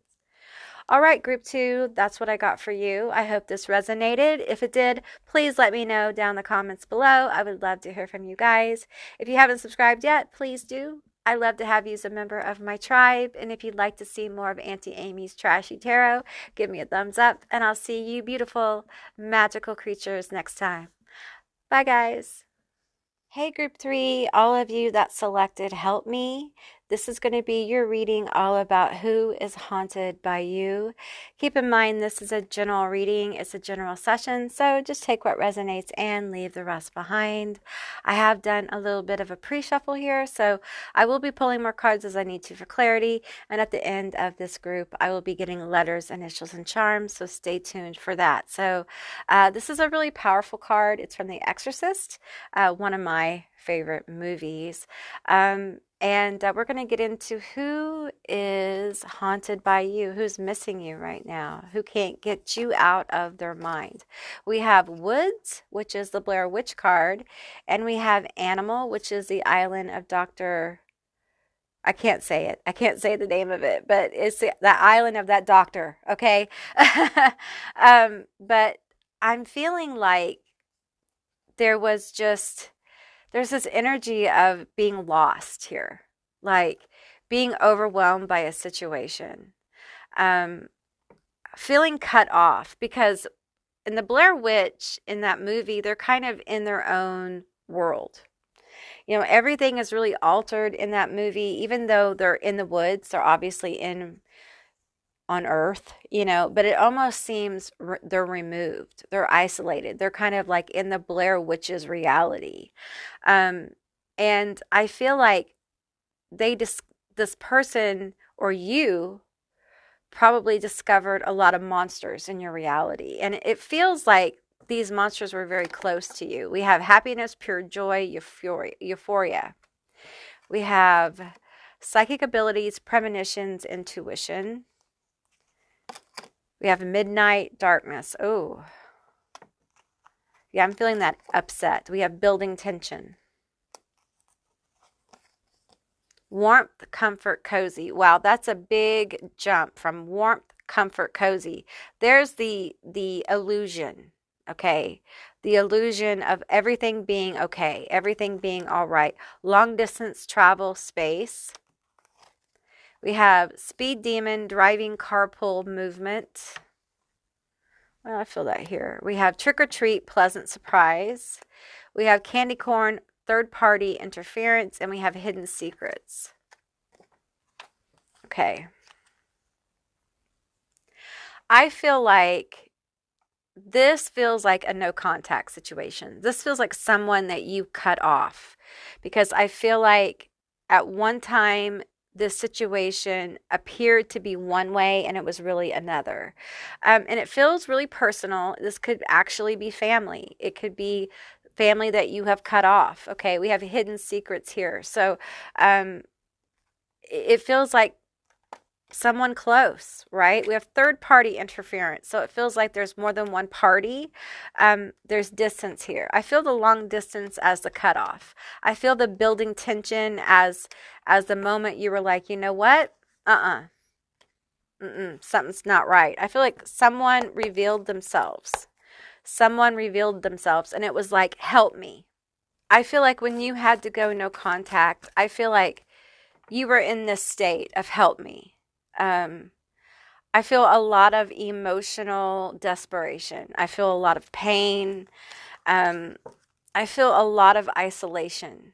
All right, group 2, that's what I got for you. I hope this resonated. If it did, please let me know down in the comments below. I would love to hear from you guys. If you haven't subscribed yet, please do. I love to have you as a member of my tribe. And if you'd like to see more of Auntie Amy's Trashy Tarot, give me a thumbs up. And I'll see you beautiful, magical creatures next time. Bye, guys. Hey, group 3, all of you that selected Help Me. This is going to be your reading all about who is haunted by you. Keep in mind, this is a general reading. It's a general session, so just take what resonates and leave the rest behind. I have done a little bit of a pre-shuffle here, so I will be pulling more cards as I need to for clarity. And at the end of this group, I will be getting letters, initials, and charms, so stay tuned for that. So this is a really powerful card. It's from The Exorcist, one of my favorite movies. And we're going to get into who is haunted by you, who's missing you right now, who can't get you out of their mind. We have Woods, which is the Blair Witch card, and we have Animal, which is the island of Dr. I can't say it. I can't say the name of it, but it's the island of that doctor, okay? But I'm feeling like there's this energy of being lost here, like being overwhelmed by a situation, feeling cut off, because in the Blair Witch, in that movie, they're kind of in their own world. You know, everything is really altered in that movie, even though they're in the woods, they're obviously on Earth, you know, but it almost seems they're removed, they're isolated, they're kind of like in the Blair Witch's reality. And I feel like this person or you probably discovered a lot of monsters in your reality, and it feels like these monsters were very close to you. We have happiness, pure joy, euphoria. We have psychic abilities, premonitions, intuition. We have midnight darkness. Oh, yeah, I'm feeling that upset. We have building tension. Warmth, comfort, cozy. Wow, that's a big jump from warmth, comfort, cozy. There's the illusion, Okay. The illusion of everything being okay, everything being all right. Long distance travel space. We have speed demon, driving carpool movement. Well, I feel that here. We have trick or treat, pleasant surprise. We have candy corn, third party interference, and we have hidden secrets. Okay. I feel like this feels like a no contact situation. This feels like someone that you cut off, because I feel like at one time this situation appeared to be one way and it was really another. And it feels really personal. This could actually be family. It could be family that you have cut off. Okay, we have hidden secrets here. So it feels like someone close, right? We have third party interference. So it feels like there's more than one party. There's distance here. I feel the long distance as the cutoff. I feel the building tension as the moment you were like, you know what? Something's not right. I feel like someone revealed themselves. Someone revealed themselves and it was like, help me. I feel like when you had to go no contact, I feel like you were in this state of help me. I feel a lot of emotional desperation. I feel a lot of pain. I feel a lot of isolation.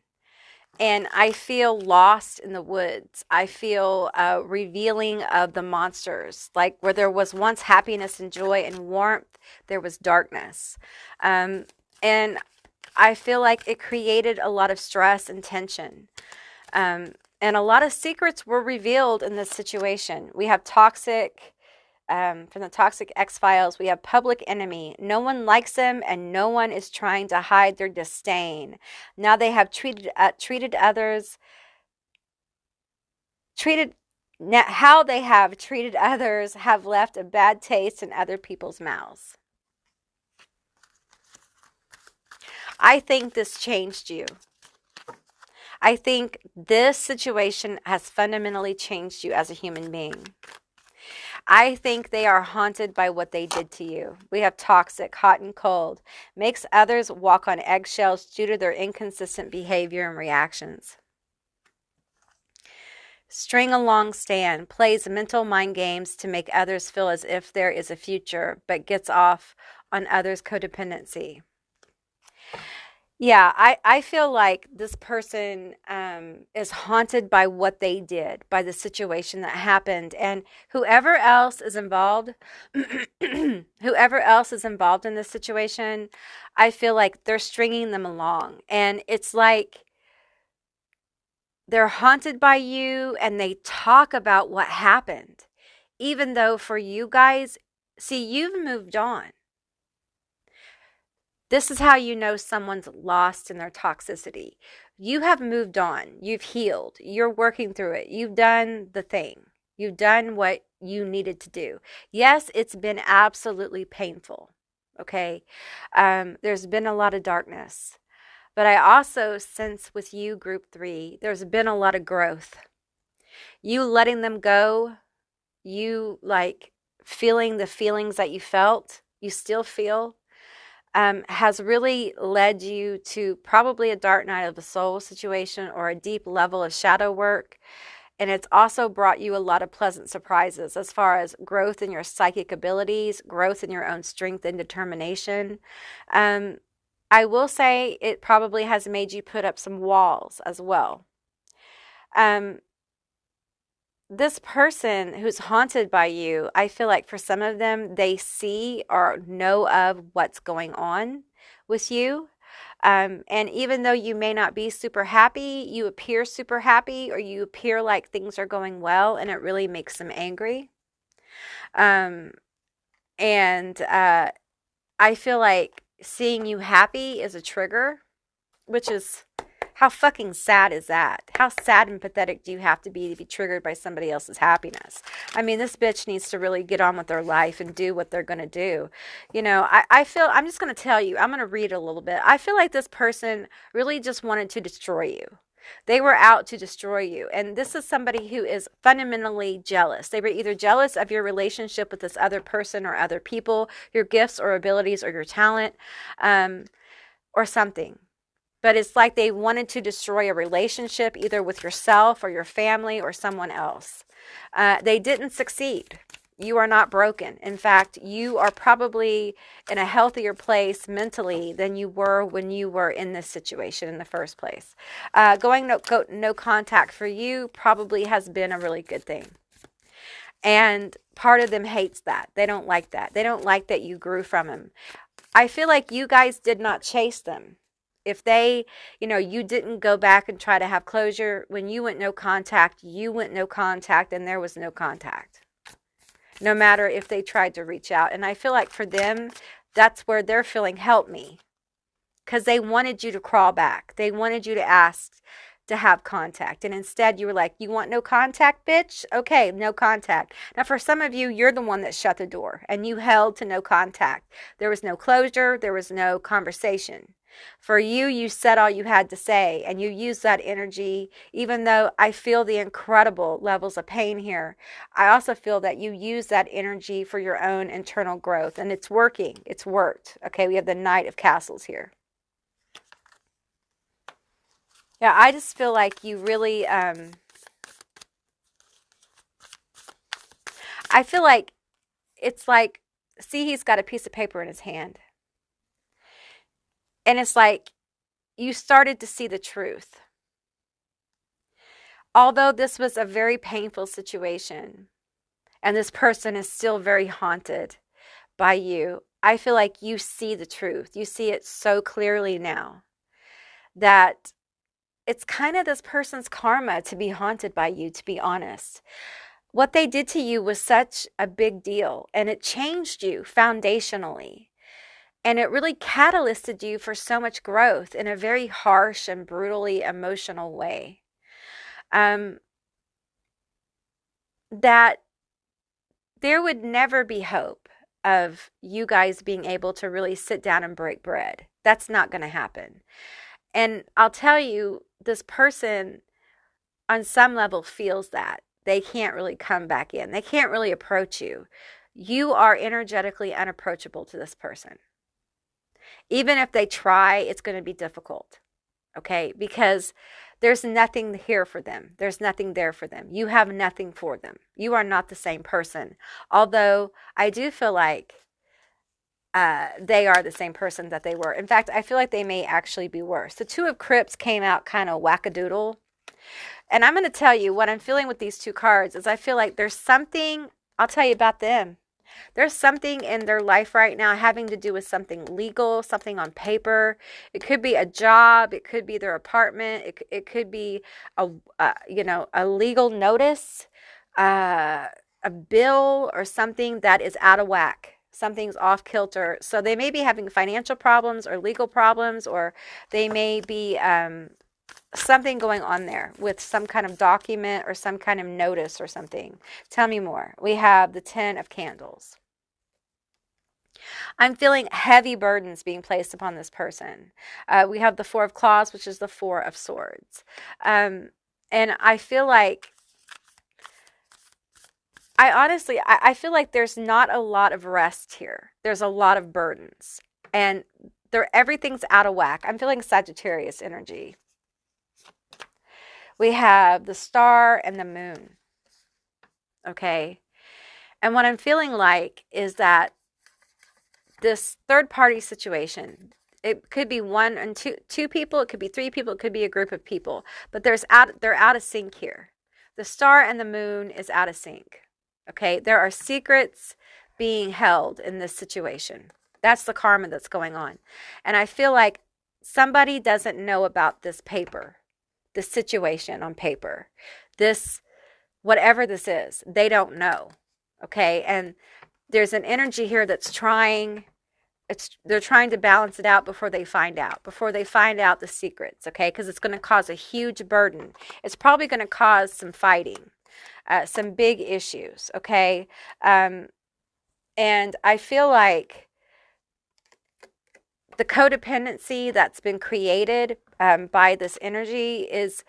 And I feel lost in the woods. I feel revealing of the monsters. Like where there was once happiness and joy and warmth, there was darkness. And I feel like it created a lot of stress and tension. And a lot of secrets were revealed in this situation. We have toxic, from the Toxic X-Files, we have public enemy. No one likes them and no one is trying to hide their disdain. Now they have how they have treated others have left a bad taste in other people's mouths. I think this changed you. I think this situation has fundamentally changed you as a human being. I think they are haunted by what they did to you. We have toxic, hot and cold, makes others walk on eggshells due to their inconsistent behavior and reactions. String along stand, plays mental mind games to make others feel as if there is a future, but gets off on others' codependency. Yeah, I feel like this person is haunted by what they did, by the situation that happened, and whoever else is involved, whoever else is involved in this situation, I feel like they're stringing them along, and it's like they're haunted by you, and they talk about what happened, even though for you guys, see, you've moved on. This is how you know someone's lost in their toxicity. You have moved on. You've healed. You're working through it. You've done the thing. You've done what you needed to do. Yes, it's been absolutely painful. Okay. There's been a lot of darkness. But I also sense with you, group 3, there's been a lot of growth. You letting them go, you like feeling the feelings that you felt, you still feel, has really led you to probably a dark night of the soul situation or a deep level of shadow work. And it's also brought you a lot of pleasant surprises as far as growth in your psychic abilities, growth in your own strength and determination. I will say it probably has made you put up some walls as well. This person who's haunted by you, I feel like for some of them, they see or know of what's going on with you. And even though you may not be super happy, you appear super happy or you appear like things are going well, and it really makes them angry. And I feel like seeing you happy is a trigger, which is... how fucking sad is that? How sad and pathetic do you have to be triggered by somebody else's happiness? I mean, this bitch needs to really get on with their life and do what they're going to do. You know, I feel, I'm just going to tell you, I'm going to read a little bit. I feel like this person really just wanted to destroy you. They were out to destroy you. And this is somebody who is fundamentally jealous. They were either jealous of your relationship with this other person or other people, your gifts or abilities or your talent, or something. But it's like they wanted to destroy a relationship either with yourself or your family or someone else. They didn't succeed. You are not broken. In fact, you are probably in a healthier place mentally than you were when you were in this situation in the first place. Going no contact for you probably has been a really good thing. And part of them hates that. They don't like that. They don't like that you grew from them. I feel like you guys did not chase them. If they, you didn't go back and try to have closure, when you went no contact, you went no contact and there was no contact. No matter if they tried to reach out. And I feel like for them, that's where they're feeling, help me. Because they wanted you to crawl back. They wanted you to ask to have contact. And instead you were like, you want no contact, bitch? Okay, no contact. Now for some of you, you're the one that shut the door and you held to no contact. There was no closure. There was no conversation. For you, you said all you had to say and you used that energy. Even though I feel the incredible levels of pain here, I also feel that you use that energy for your own internal growth, and it's working. It's worked. Okay, we have the Knight of Castles here. Yeah, I just feel like you really, I feel like it's like, see, he's got a piece of paper in his hand. And it's like you started to see the truth. Although this was a very painful situation, and this person is still very haunted by you, I feel like you see the truth. You see it so clearly now that it's kind of this person's karma to be haunted by you, to be honest. What they did to you was such a big deal, and it changed you foundationally. And it really catalyzed you for so much growth in a very harsh and brutally emotional way. That there would never be hope of you guys being able to really sit down and break bread. That's not going to happen. And I'll tell you, this person on some level feels that. They can't really come back in. They can't really approach you. You are energetically unapproachable to this person. Even if they try, it's going to be difficult, okay? Because there's nothing here for them. There's nothing there for them. You have nothing for them. You are not the same person. Although I do feel like they are the same person that they were. In fact, I feel like they may actually be worse. The Two of Crypts came out kind of wackadoodle. And I'm going to tell you what I'm feeling with these two cards is I feel like there's something, I'll tell you about them. There's something in their life right now having to do with something legal, something on paper. It could be a job. It could be their apartment. It could be a legal notice, a bill or something that is out of whack. Something's off kilter. So they may be having financial problems or legal problems, or they may be something going on there with some kind of document or some kind of notice or something. Tell me more. We have the Ten of Candles. I'm feeling heavy burdens being placed upon this person. We have the Four of Claws, which is the Four of Swords. And I feel like, I feel like there's not a lot of rest here. There's a lot of burdens. And everything's out of whack. I'm feeling Sagittarius energy. We have the Star and the Moon. Okay. And what I'm feeling like is that this third party situation, it could be one and two people, it could be three people, it could be a group of people, but they're out of sync here. The Star and the Moon is out of sync. Okay. There are secrets being held in this situation. That's the karma that's going on. And I feel like somebody doesn't know about this paper. The situation on paper, this, whatever this is, they don't know. Okay. And there's an energy here that's they're trying to balance it out before they find out the secrets. Okay. Because it's going to cause a huge burden. It's probably going to cause some fighting, some big issues. Okay. And I feel like the codependency that's been created by this energy is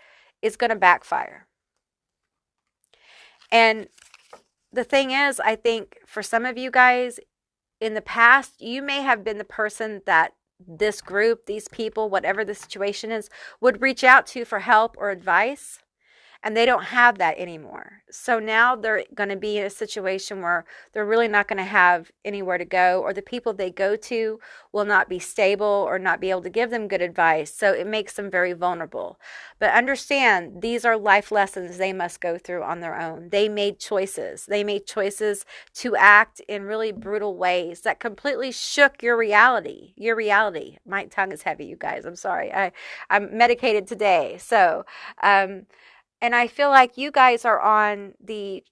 going to backfire. And the thing is, I think for some of you guys in the past, you may have been the person that this group, these people, whatever the situation is, would reach out to for help or advice. And they don't have that anymore. So now they're going to be in a situation where they're really not going to have anywhere to go, or the people they go to will not be stable or not be able to give them good advice. So it makes them very vulnerable. But understand, these are life lessons they must go through on their own. They made choices. They made choices to act in really brutal ways that completely shook your reality. Your reality. My tongue is heavy, you guys. I'm sorry. I'm medicated today. So, and I feel like you guys are on the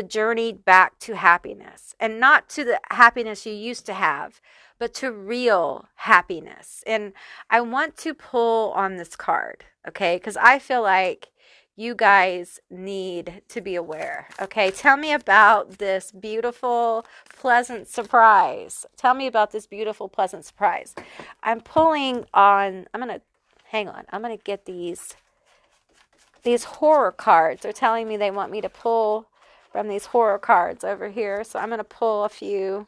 journey back to happiness, and not to the happiness you used to have, but to real happiness. And I want to pull on this card, okay? Because I feel like you guys need to be aware, okay? Tell me about this beautiful, pleasant surprise. Tell me about this beautiful, pleasant surprise. I'm pulling on, hang on, I'm going to get these horror cards. They're telling me they want me to pull from these horror cards over here. So I'm going to pull a few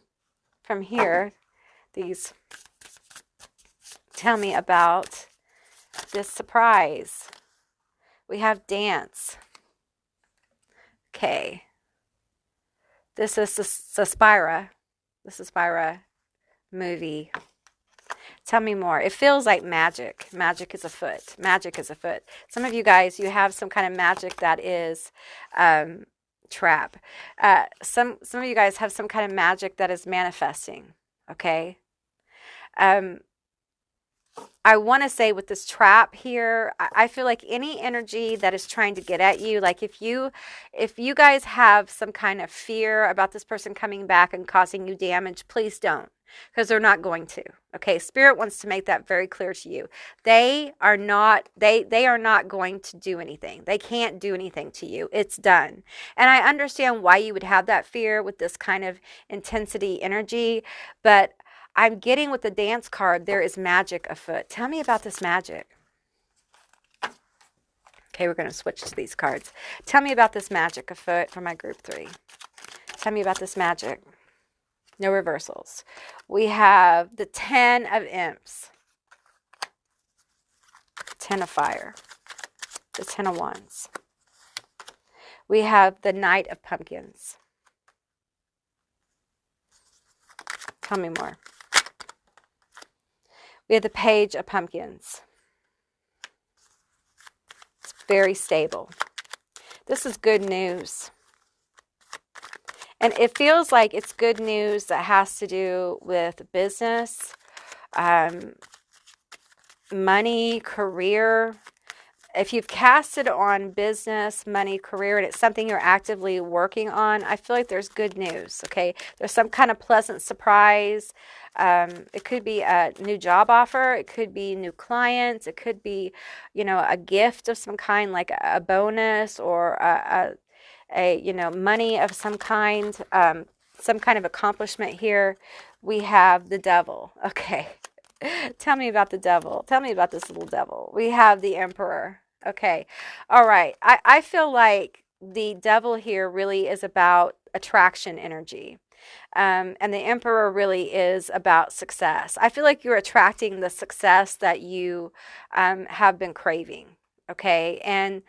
from here. These tell me about this surprise. We have dance. Okay. This is Suspira. The Suspira movie. Tell me more. It feels like magic. Magic is afoot. Magic is afoot. Some of you guys, you have some kind of magic that is trap. Some of you guys have some kind of magic that is manifesting. Okay. I want to say with this trap here, I feel like any energy that is trying to get at you, like if you guys have some kind of fear about this person coming back and causing you damage, please don't, because they're not going to. Okay, Spirit wants to make that very clear to you. They are not going to do anything. They can't do anything to you. It's done. And I understand why you would have that fear with this kind of intensity energy, but I'm getting with the dance card, there is magic afoot. Tell me about this magic. Okay, we're going to switch to these cards. Tell me about this magic afoot for my group 3. Tell me about this magic. No reversals. We have the 10 of Imps. 10 of Fire. The 10 of Wands. We have the Knight of Pumpkins. Tell me more. We have the Page of Pumpkins. It's very stable. This is good news. And it feels like it's good news that has to do with business, money, career. If you've casted on business, money, career, and it's something you're actively working on, I feel like there's good news, okay? There's some kind of pleasant surprise. It could be a new job offer. It could be new clients. It could be, a gift of some kind, like a bonus or money of some kind of accomplishment here. We have the Devil, okay? Tell me about the Devil. Tell me about this little devil. We have the Emperor. Okay. All right. I feel like the Devil here really is about attraction energy. And the Emperor really is about success. I feel like you're attracting the success that you have been craving. Okay. And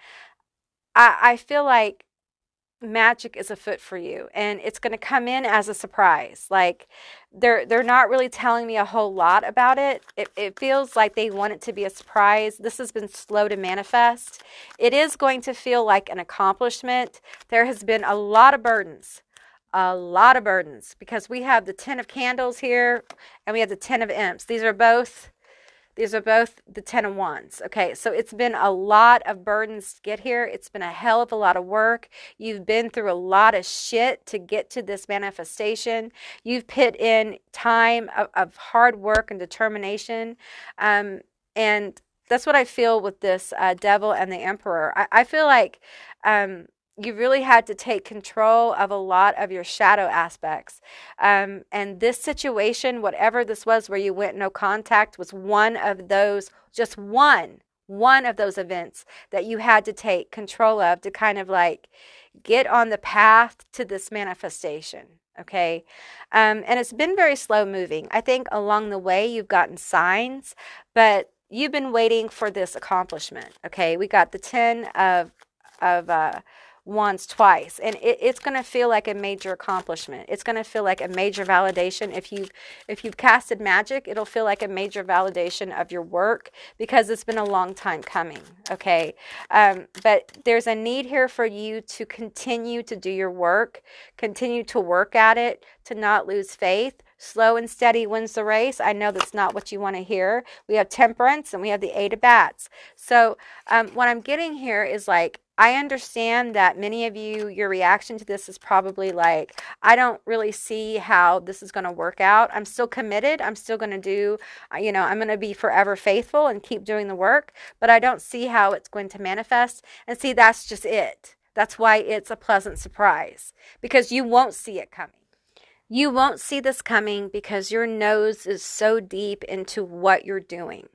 I feel like magic is afoot for you, and it's going to come in as a surprise. Like they're not really telling me a whole lot about it. It feels like they want it to be a surprise. This has been slow to manifest. It is going to feel like an accomplishment. There has been a lot of burdens, because we have the 10 of Candles here and we have the 10 of Imps. These are both the 10 of Wands. Okay, so it's been a lot of burdens to get here. It's been a hell of a lot of work. You've been through a lot of shit to get to this manifestation. You've put in time of hard work and determination. And that's what I feel with this Devil and the Emperor. I feel like you really had to take control of a lot of your shadow aspects. And this situation, whatever this was where you went no contact, was one of those, just one of those events that you had to take control of to kind of like get on the path to this manifestation. Okay. And it's been very slow moving. I think along the way you've gotten signs, but you've been waiting for this accomplishment. Okay. We got the 10 of wands twice, and it's going to feel like a major accomplishment. It's going to feel like a major validation. If you've casted magic, it'll feel like a major validation of your work because it's been a long time coming. Okay. But there's a need here for you to continue to do your work, continue to work at it, to not lose faith. Slow and steady wins the race. I know that's not what you want to hear. We have temperance and we have the 8 of bats. So what I'm getting here is like, I understand that many of you, your reaction to this is probably like, I don't really see how this is going to work out. I'm still committed. I'm still going to do, I'm going to be forever faithful and keep doing the work, but I don't see how it's going to manifest. And see, that's just it. That's why it's a pleasant surprise, because you won't see it coming. You won't see this coming because your nose is so deep into what you're doing.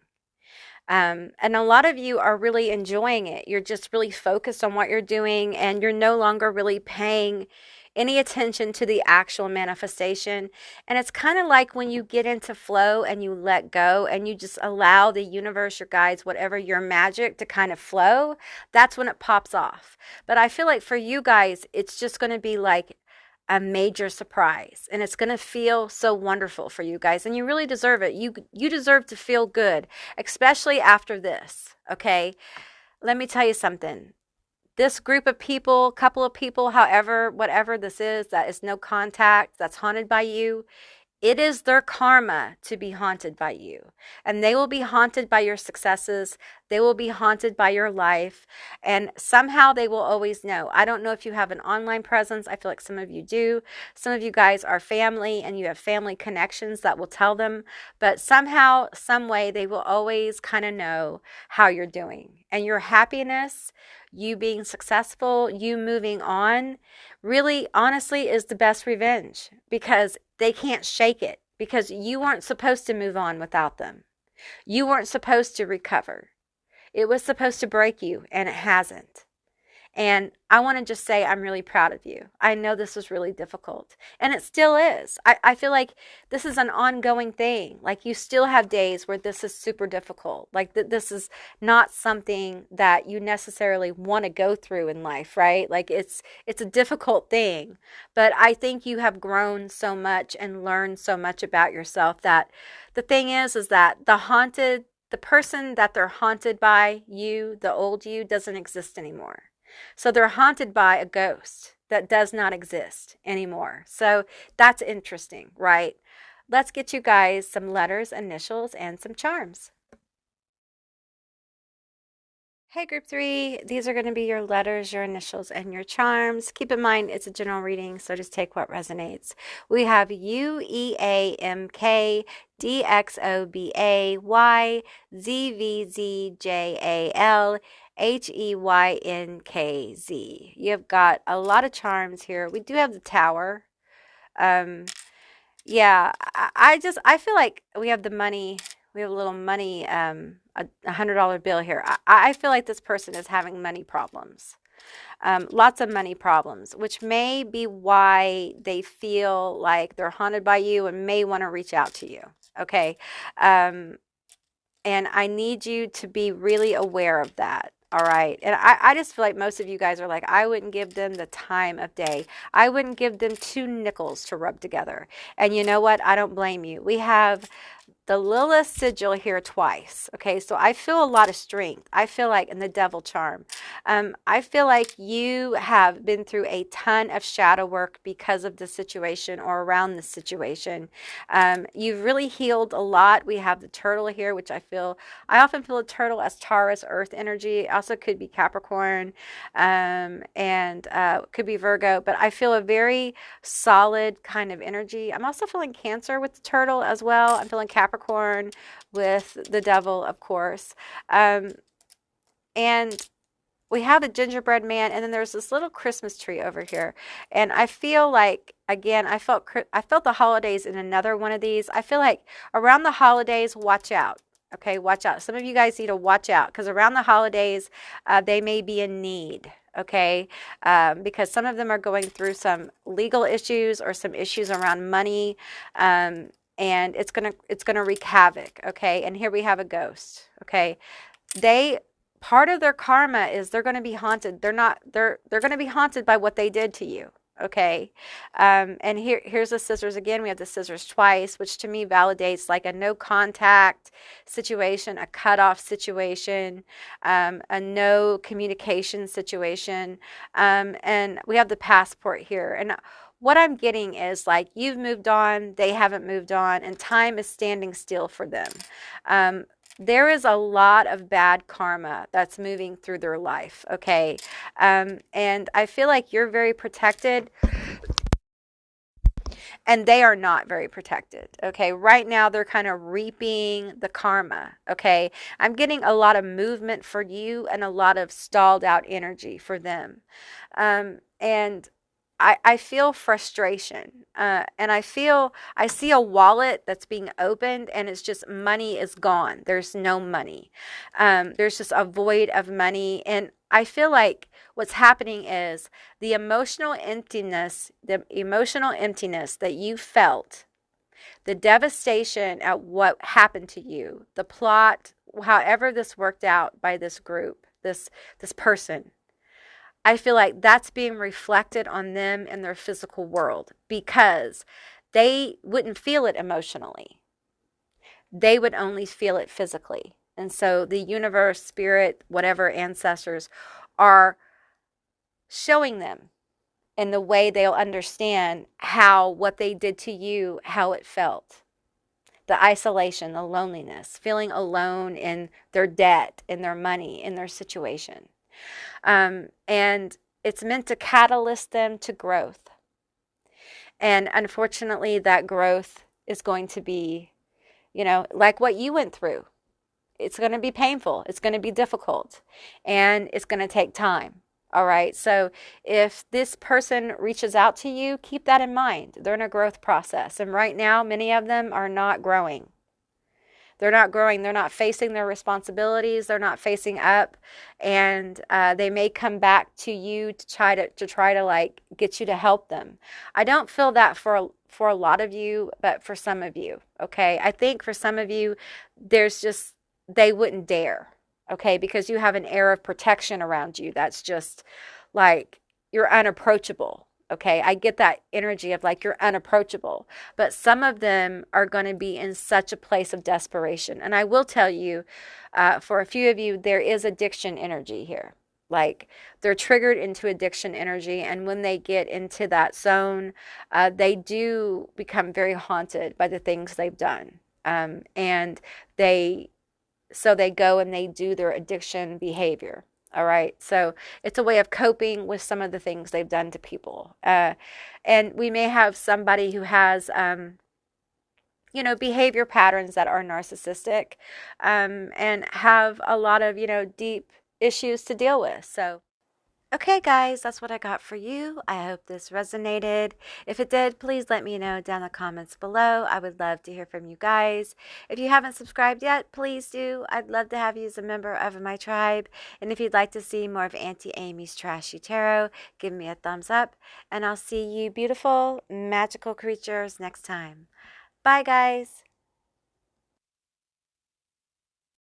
And a lot of you are really enjoying it. You're just really focused on what you're doing, and you're no longer really paying any attention to the actual manifestation. And it's kind of like when you get into flow and you let go and you just allow the universe, your guides, whatever, your magic to kind of flow. That's when it pops off. But I feel like for you guys, it's just going to be like a major surprise, and it's going to feel so wonderful for you guys, and you really deserve it. You deserve to feel good, especially after this. Okay, let me tell you something. This group of people, couple of people, however, whatever this is, that is no contact, that's haunted by you, it is their karma to be haunted by you. And they will be haunted by your successes. They will be haunted by your life. And somehow they will always know. I don't know if you have an online presence. I feel like some of you do. Some of you guys are family and you have family connections that will tell them. But somehow, some way, they will always kind of know how you're doing. And your happiness, you being successful, you moving on, really, honestly, is the best revenge, because they can't shake it, because you weren't supposed to move on without them. You weren't supposed to recover. It was supposed to break you, and it hasn't. And I want to just say I'm really proud of you. I know this was really difficult, and it still is. I feel like this is an ongoing thing. Like, you still have days where this is super difficult. Like, this is not something that you necessarily want to go through in life, right? Like, it's a difficult thing. But I think you have grown so much and learned so much about yourself that the thing is that the person that they're haunted by, you, the old you, doesn't exist anymore. So they're haunted by a ghost that does not exist anymore. So that's interesting, right? Let's get you guys some letters, initials, and some charms. Hey, group 3, these are going to be your letters, your initials, and your charms. Keep in mind, it's a general reading, so just take what resonates. We have UEAMK, DXOBA, YZVZJAL, HEYNKZ. You've got a lot of charms here. We do have the Tower. Yeah, I feel like we have the money. We have a little money, a $100 bill here. I feel like this person is having money problems. Lots of money problems, which may be why they feel like they're haunted by you and may want to reach out to you. Okay. And I need you to be really aware of that. All right. And I just feel like most of you guys are like, I wouldn't give them the time of day. I wouldn't give them 2 nickels to rub together. And you know what? I don't blame you. We have the Lilith sigil here twice. Okay, so I feel a lot of strength. I feel like, in the devil charm, I feel like you have been through a ton of shadow work because of the situation or around the situation. You've really healed a lot. We have the turtle here, which I often feel a turtle as Taurus, earth energy. It also could be Capricorn, and could be Virgo, but I feel a very solid kind of energy. I'm also feeling Cancer with the turtle as well. I'm feeling Capricorn with the devil, of course. And we have the gingerbread man, and then there's this little Christmas tree over here. And I feel like, again, I felt the holidays in another one of these. I feel like around the holidays, watch out. Okay, watch out. Some of you guys need to watch out because around the holidays, they may be in need. Okay, because some of them are going through some legal issues or some issues around money, and it's gonna wreak havoc. Okay, and here we have a ghost. Okay, they part of their karma is they're going to be haunted. They're going to be haunted by what they did to you. Okay, and here's the scissors again. We have the scissors twice, which to me validates like a no contact situation, a cutoff situation, a no communication situation, and we have the passport here. And what I'm getting is like you've moved on, they haven't moved on, and time is standing still for them. There is a lot of bad karma that's moving through their life, okay? And I feel like you're very protected and they are not very protected, okay? Right now, they're kind of reaping the karma, okay? I'm getting a lot of movement for you and a lot of stalled out energy for them. And I feel frustration, and I see a wallet that's being opened, and it's just money is gone. There's no money. There's just a void of money, and I feel like what's happening is the emotional emptiness that you felt, the devastation at what happened to you, the plot, however this worked out by this group, this person. I feel like that's being reflected on them in their physical world because they wouldn't feel it emotionally. They would only feel it physically. And so the universe, spirit, whatever ancestors are showing them in the way they'll understand how what they did to you, how it felt. The isolation, the loneliness, feeling alone in their debt, in their money, in their situation. And it's meant to catalyst them to growth. And unfortunately, that growth is going to be, like what you went through. It's going to be painful. It's going to be difficult. And it's going to take time. All right. So if this person reaches out to you, keep that in mind. They're in a growth process. And right now, many of them are not growing. They're not growing. They're not facing their responsibilities. They're not facing up, and they may come back to you to try to like get you to help them. I don't feel that for a lot of you, but for some of you, okay. I think for some of you, there's just they wouldn't dare, okay, because you have an air of protection around you. That's just like you're unapproachable. Okay, I get that energy of like you're unapproachable, but some of them are going to be in such a place of desperation. And I will tell you, for a few of you, there is addiction energy here. Like they're triggered into addiction energy, and when they get into that zone, they do become very haunted by the things they've done, and they go and they do their addiction behavior. All right. So it's a way of coping with some of the things they've done to people. And we may have somebody who has, behavior patterns that are narcissistic, and have a lot of, deep issues to deal with. So okay, guys, that's what I got for you. I hope this resonated. If it did, please let me know down in the comments below. I would love to hear from you guys. If you haven't subscribed yet, please do. I'd love to have you as a member of my tribe. And if you'd like to see more of Auntie Amy's Trashy Tarot, give me a thumbs up. And I'll see you beautiful, magical creatures next time. Bye, guys.